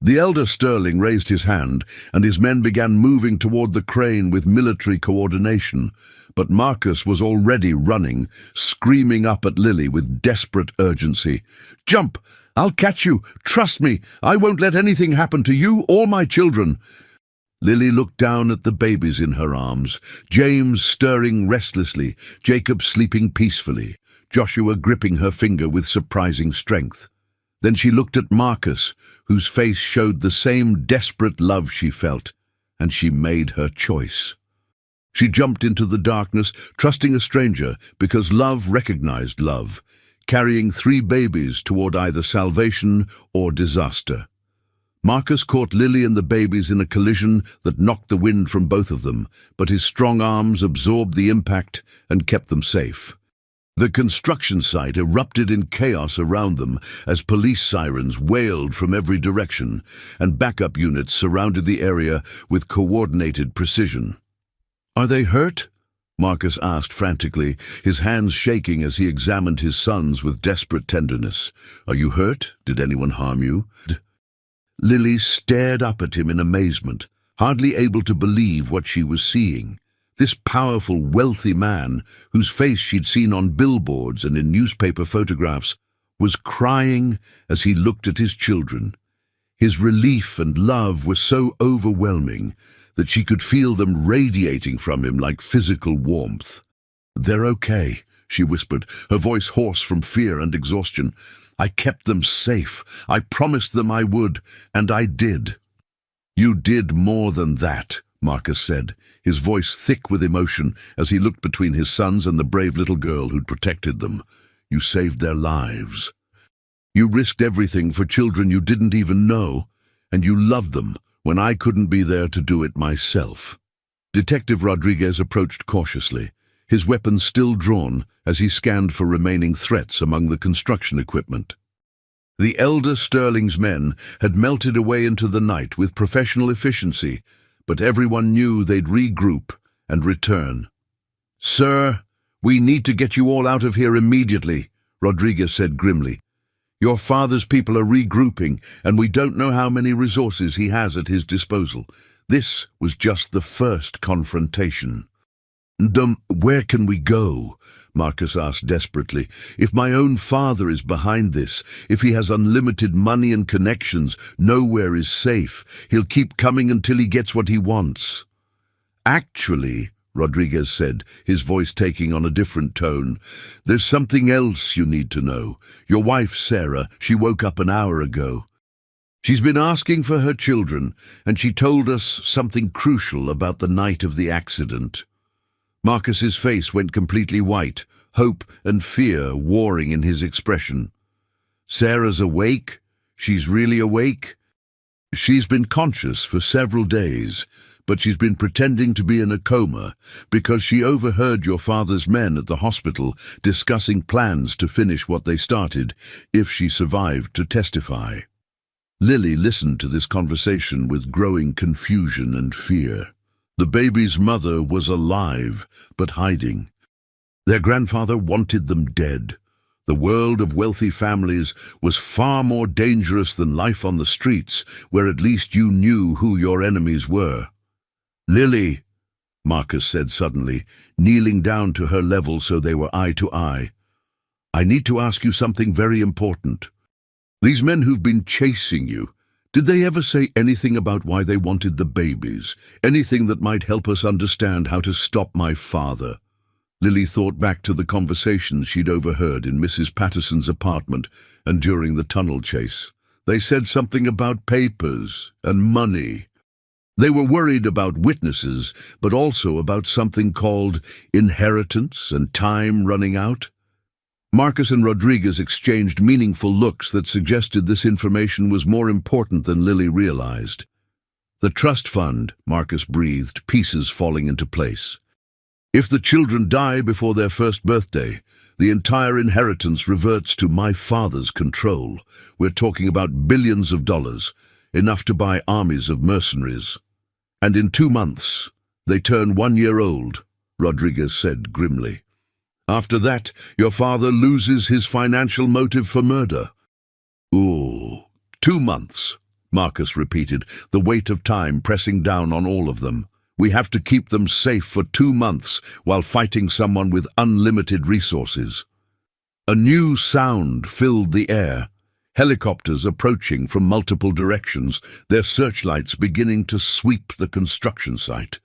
The elder Sterling raised his hand, and his men began moving toward the crane with military coordination. But Marcus was already running, screaming up at Lily with desperate urgency. "Jump! I'll catch you! Trust me! I won't let anything happen to you or my children!" Lily looked down at the babies in her arms, James stirring restlessly, Jacob sleeping peacefully, Joshua gripping her finger with surprising strength. Then she looked at Marcus, whose face showed the same desperate love she felt, and she made her choice. She jumped into the darkness, trusting a stranger, because love recognized love, carrying 3 babies toward either salvation or disaster. Marcus caught Lily and the babies in a collision that knocked the wind from both of them, but his strong arms absorbed the impact and kept them safe. The construction site erupted in chaos around them as police sirens wailed from every direction, and backup units surrounded the area with coordinated precision. "Are they hurt?" Marcus asked frantically, his hands shaking as he examined his sons with desperate tenderness. "Are you hurt? Did anyone harm you?" Lily stared up at him in amazement, hardly able to believe what she was seeing. This powerful, wealthy man, whose face she'd seen on billboards and in newspaper photographs, was crying as he looked at his children. His relief and love were so overwhelming that she could feel them radiating from him like physical warmth. "They're okay," she whispered, her voice hoarse from fear and exhaustion. "I kept them safe. I promised them I would, and I did." "You did more than that," Marcus said, his voice thick with emotion as he looked between his sons and the brave little girl who'd protected them. "You saved their lives. You risked everything for children you didn't even know, and you loved them when I couldn't be there to do it myself." Detective Rodriguez approached cautiously, his weapon still drawn as he scanned for remaining threats among the construction equipment. The elder Sterling's men had melted away into the night with professional efficiency, but everyone knew they'd regroup and return. "Sir, we need to get you all out of here immediately," Rodriguez said grimly. "Your father's people are regrouping, and we don't know how many resources he has at his disposal. This was just the first confrontation." "Where can we go?" Marcus asked desperately. "If my own father is behind this, if he has unlimited money and connections, nowhere is safe. He'll keep coming until he gets what he wants." "Actually," Rodriguez said, his voice taking on a different tone, "there's something else you need to know. Your wife, Sarah, she woke up an hour ago. She's been asking for her children, and she told us something crucial about the night of the accident." Marcus's face went completely white, hope and fear warring in his expression. "Sarah's awake? She's really awake?" "She's been conscious for several days, but she's been pretending to be in a coma because she overheard your father's men at the hospital discussing plans to finish what they started if she survived to testify." Lily listened to this conversation with growing confusion and fear. The baby's mother was alive, but hiding. Their grandfather wanted them dead. The world of wealthy families was far more dangerous than life on the streets, where at least you knew who your enemies were. "Lily," Marcus said suddenly, kneeling down to her level so they were eye to eye, "I need to ask you something very important. These men who've been chasing you, did they ever say anything about why they wanted the babies? Anything that might help us understand how to stop my father?" Lily thought back to the conversations she'd overheard in Mrs. Patterson's apartment and during the tunnel chase. They said something about papers and money. They were worried about witnesses, but also about something called inheritance and time running out. Marcus and Rodriguez exchanged meaningful looks that suggested this information was more important than Lily realized. "The trust fund," Marcus breathed, pieces falling into place. "If the children die before their first birthday, the entire inheritance reverts to my father's control. We're talking about billions of dollars, enough to buy armies of mercenaries. And in 2 months, they turn 1 year old," Rodriguez said grimly. "After that, your father loses his financial motive for murder." "Ooh, 2 months," Marcus repeated, the weight of time pressing down on all of them. "We have to keep them safe for 2 months while fighting someone with unlimited resources." A new sound filled the air. Helicopters approaching from multiple directions, their searchlights beginning to sweep the construction site.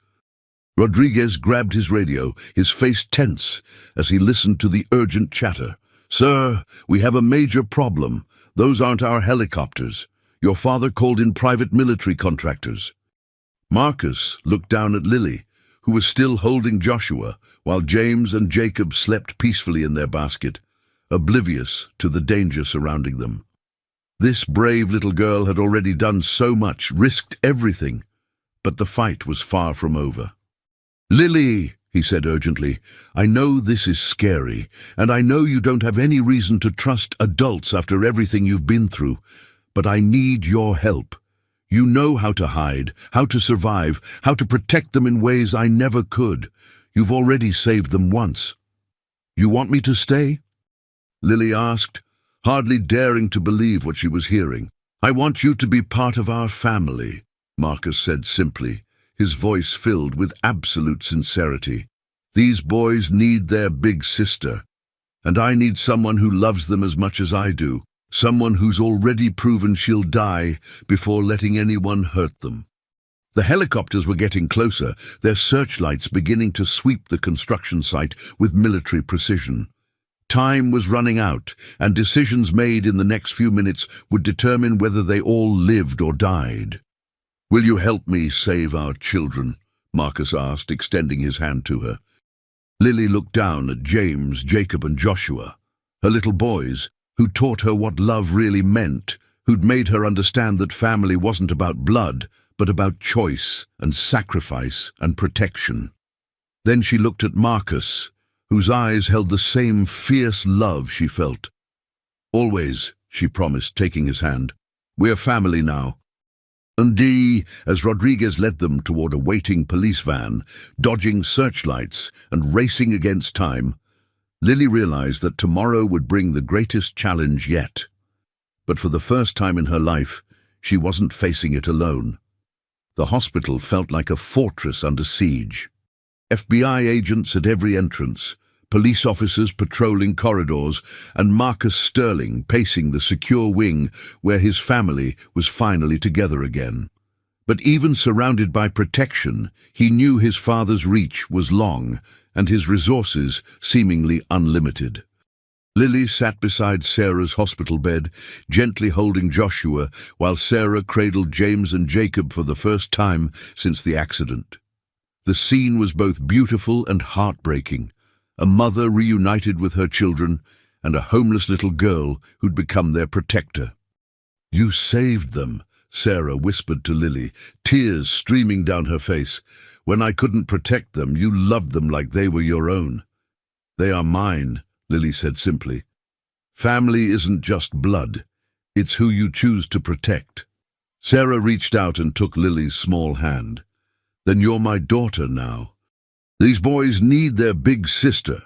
Rodriguez grabbed his radio, his face tense as he listened to the urgent chatter. "Sir, we have a major problem. Those aren't our helicopters. Your father called in private military contractors." Marcus looked down at Lily, who was still holding Joshua, while James and Jacob slept peacefully in their basket, oblivious to the danger surrounding them. This brave little girl had already done so much, risked everything, but the fight was far from over. "Lily," he said urgently, "I know this is scary, and I know you don't have any reason to trust adults after everything you've been through, but I need your help. You know how to hide, how to survive, how to protect them in ways I never could. You've already saved them once. You want me to stay?" Lily asked, hardly daring to believe what she was hearing. "I want you to be part of our family," Marcus said simply, his voice filled with absolute sincerity. "These boys need their big sister, and I need someone who loves them as much as I do, someone who's already proven she'll die before letting anyone hurt them." The helicopters were getting closer, their searchlights beginning to sweep the construction site with military precision. Time was running out, and decisions made in the next few minutes would determine whether they all lived or died. "Will you help me save our children?" Marcus asked, extending his hand to her. Lily looked down at James, Jacob, and Joshua, her little boys, who taught her what love really meant, who'd made her understand that family wasn't about blood, but about choice and sacrifice and protection. Then she looked at Marcus, whose eyes held the same fierce love she felt. "Always," she promised, taking his hand. "We're family now." As Rodriguez led them toward a waiting police van, dodging searchlights and racing against time, Lily realized that tomorrow would bring the greatest challenge yet. But for the first time in her life, she wasn't facing it alone. The hospital felt like a fortress under siege. FBI agents at every entrance, police officers patrolling corridors, and Marcus Sterling pacing the secure wing where his family was finally together again. But even surrounded by protection, he knew his father's reach was long and his resources seemingly unlimited. Lily sat beside Sarah's hospital bed, gently holding Joshua, while Sarah cradled James and Jacob for the first time since the accident. The scene was both beautiful and heartbreaking, a mother reunited with her children and a homeless little girl who'd become their protector. "You saved them," Sarah whispered to Lily, tears streaming down her face. "When I couldn't protect them, you loved them like they were your own." "They are mine," Lily said simply. "Family isn't just blood, it's who you choose to protect." Sarah reached out and took Lily's small hand. "Then you're my daughter now. These boys need their big sister."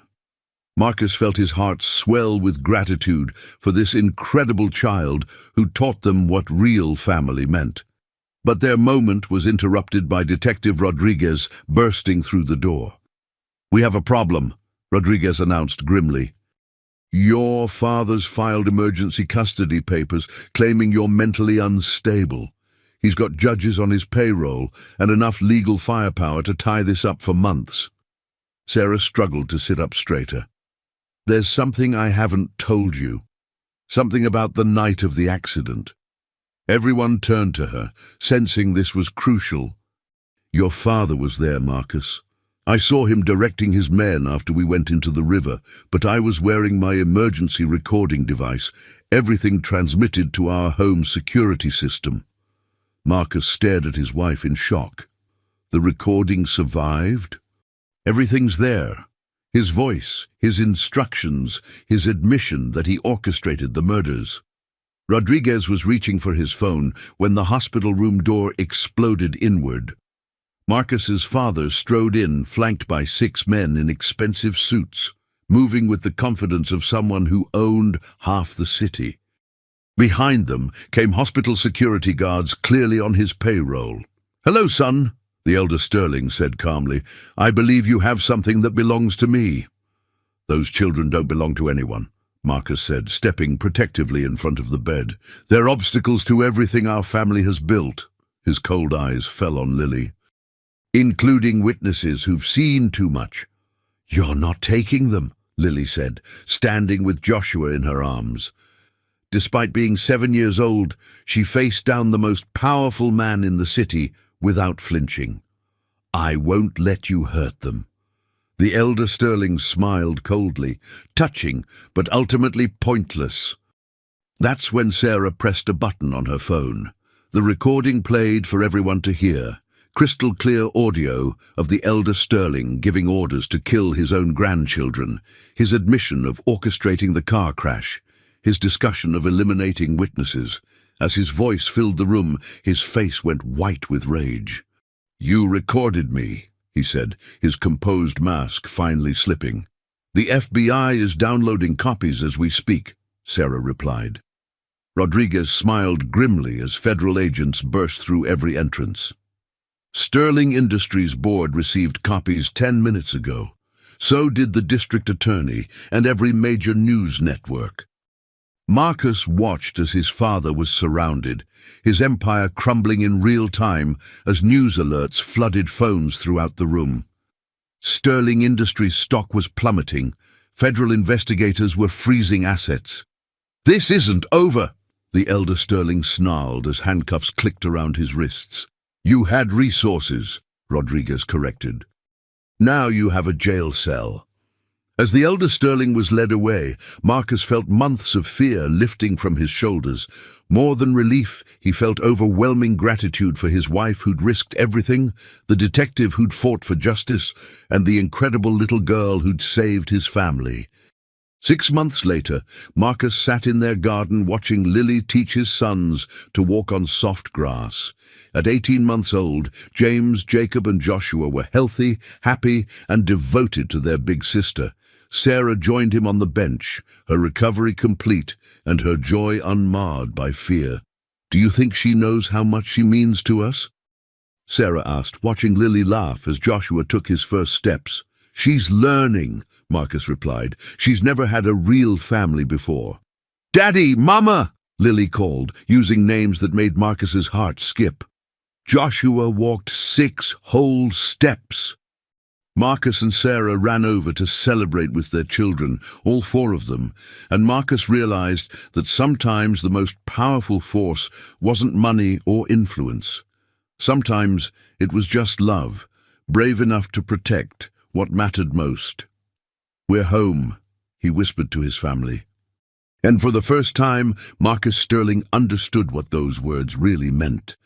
Marcus felt his heart swell with gratitude for this incredible child who taught them what real family meant. But their moment was interrupted by Detective Rodriguez bursting through the door. "We have a problem," Rodriguez announced grimly. "Your father's filed emergency custody papers claiming you're mentally unstable. He's got judges on his payroll and enough legal firepower to tie this up for months." Sarah struggled to sit up straighter. "There's something I haven't told you. Something about the night of the accident." Everyone turned to her, sensing this was crucial. "Your father was there, Marcus. I saw him directing his men after we went into the river, but I was wearing my emergency recording device, everything transmitted to our home security system." Marcus stared at his wife in shock. "The recording survived? Everything's there. His voice, his instructions, his admission that he orchestrated the murders." Rodriguez was reaching for his phone when the hospital room door exploded inward. Marcus's father strode in, flanked by 6 men in expensive suits, moving with the confidence of someone who owned half the city. Behind them came hospital security guards clearly on his payroll. "Hello, son," the elder Sterling said calmly. "I believe you have something that belongs to me." "Those children don't belong to anyone," Marcus said, stepping protectively in front of the bed. "They're obstacles to everything our family has built." His cold eyes fell on Lily. "Including witnesses who've seen too much." "You're not taking them," Lily said, standing with Joshua in her arms. Despite being 7 years old, she faced down the most powerful man in the city without flinching. "I won't let you hurt them." The elder Sterling smiled coldly, touching but ultimately pointless. That's when Sarah pressed a button on her phone. The recording played for everyone to hear, crystal clear audio of the elder Sterling giving orders to kill his own grandchildren, his admission of orchestrating the car crash, his discussion of eliminating witnesses. As his voice filled the room, his face went white with rage. "You recorded me," he said, his composed mask finally slipping. "The FBI is downloading copies as we speak," Sarah replied. Rodriguez smiled grimly as federal agents burst through every entrance. "Sterling Industries Board received copies 10 minutes ago. So did the district attorney and every major news network." Marcus watched as his father was surrounded, his empire crumbling in real time as news alerts flooded phones throughout the room. Sterling Industries stock was plummeting. Federal investigators were freezing assets. "This isn't over," the elder Sterling snarled as handcuffs clicked around his wrists. "You had resources," Rodriguez corrected. "Now you have a jail cell." As the elder Sterling was led away, Marcus felt months of fear lifting from his shoulders. More than relief, he felt overwhelming gratitude for his wife who'd risked everything, the detective who'd fought for justice, and the incredible little girl who'd saved his family. 6 months later, Marcus sat in their garden watching Lily teach his sons to walk on soft grass. At 18 months old, James, Jacob, and Joshua were healthy, happy, and devoted to their big sister. Sarah joined him on the bench, her recovery complete and her joy unmarred by fear. "Do you think she knows how much she means to us?" Sarah asked, watching Lily laugh as Joshua took his first steps. "She's learning," Marcus replied. "She's never had a real family before." "Daddy! Mama!" Lily called, using names that made Marcus's heart skip. Joshua walked 6 whole steps. Marcus and Sarah ran over to celebrate with their children, all 4 of them, and Marcus realized that sometimes the most powerful force wasn't money or influence. Sometimes it was just love, brave enough to protect what mattered most. "We're home," he whispered to his family. And for the first time, Marcus Sterling understood what those words really meant.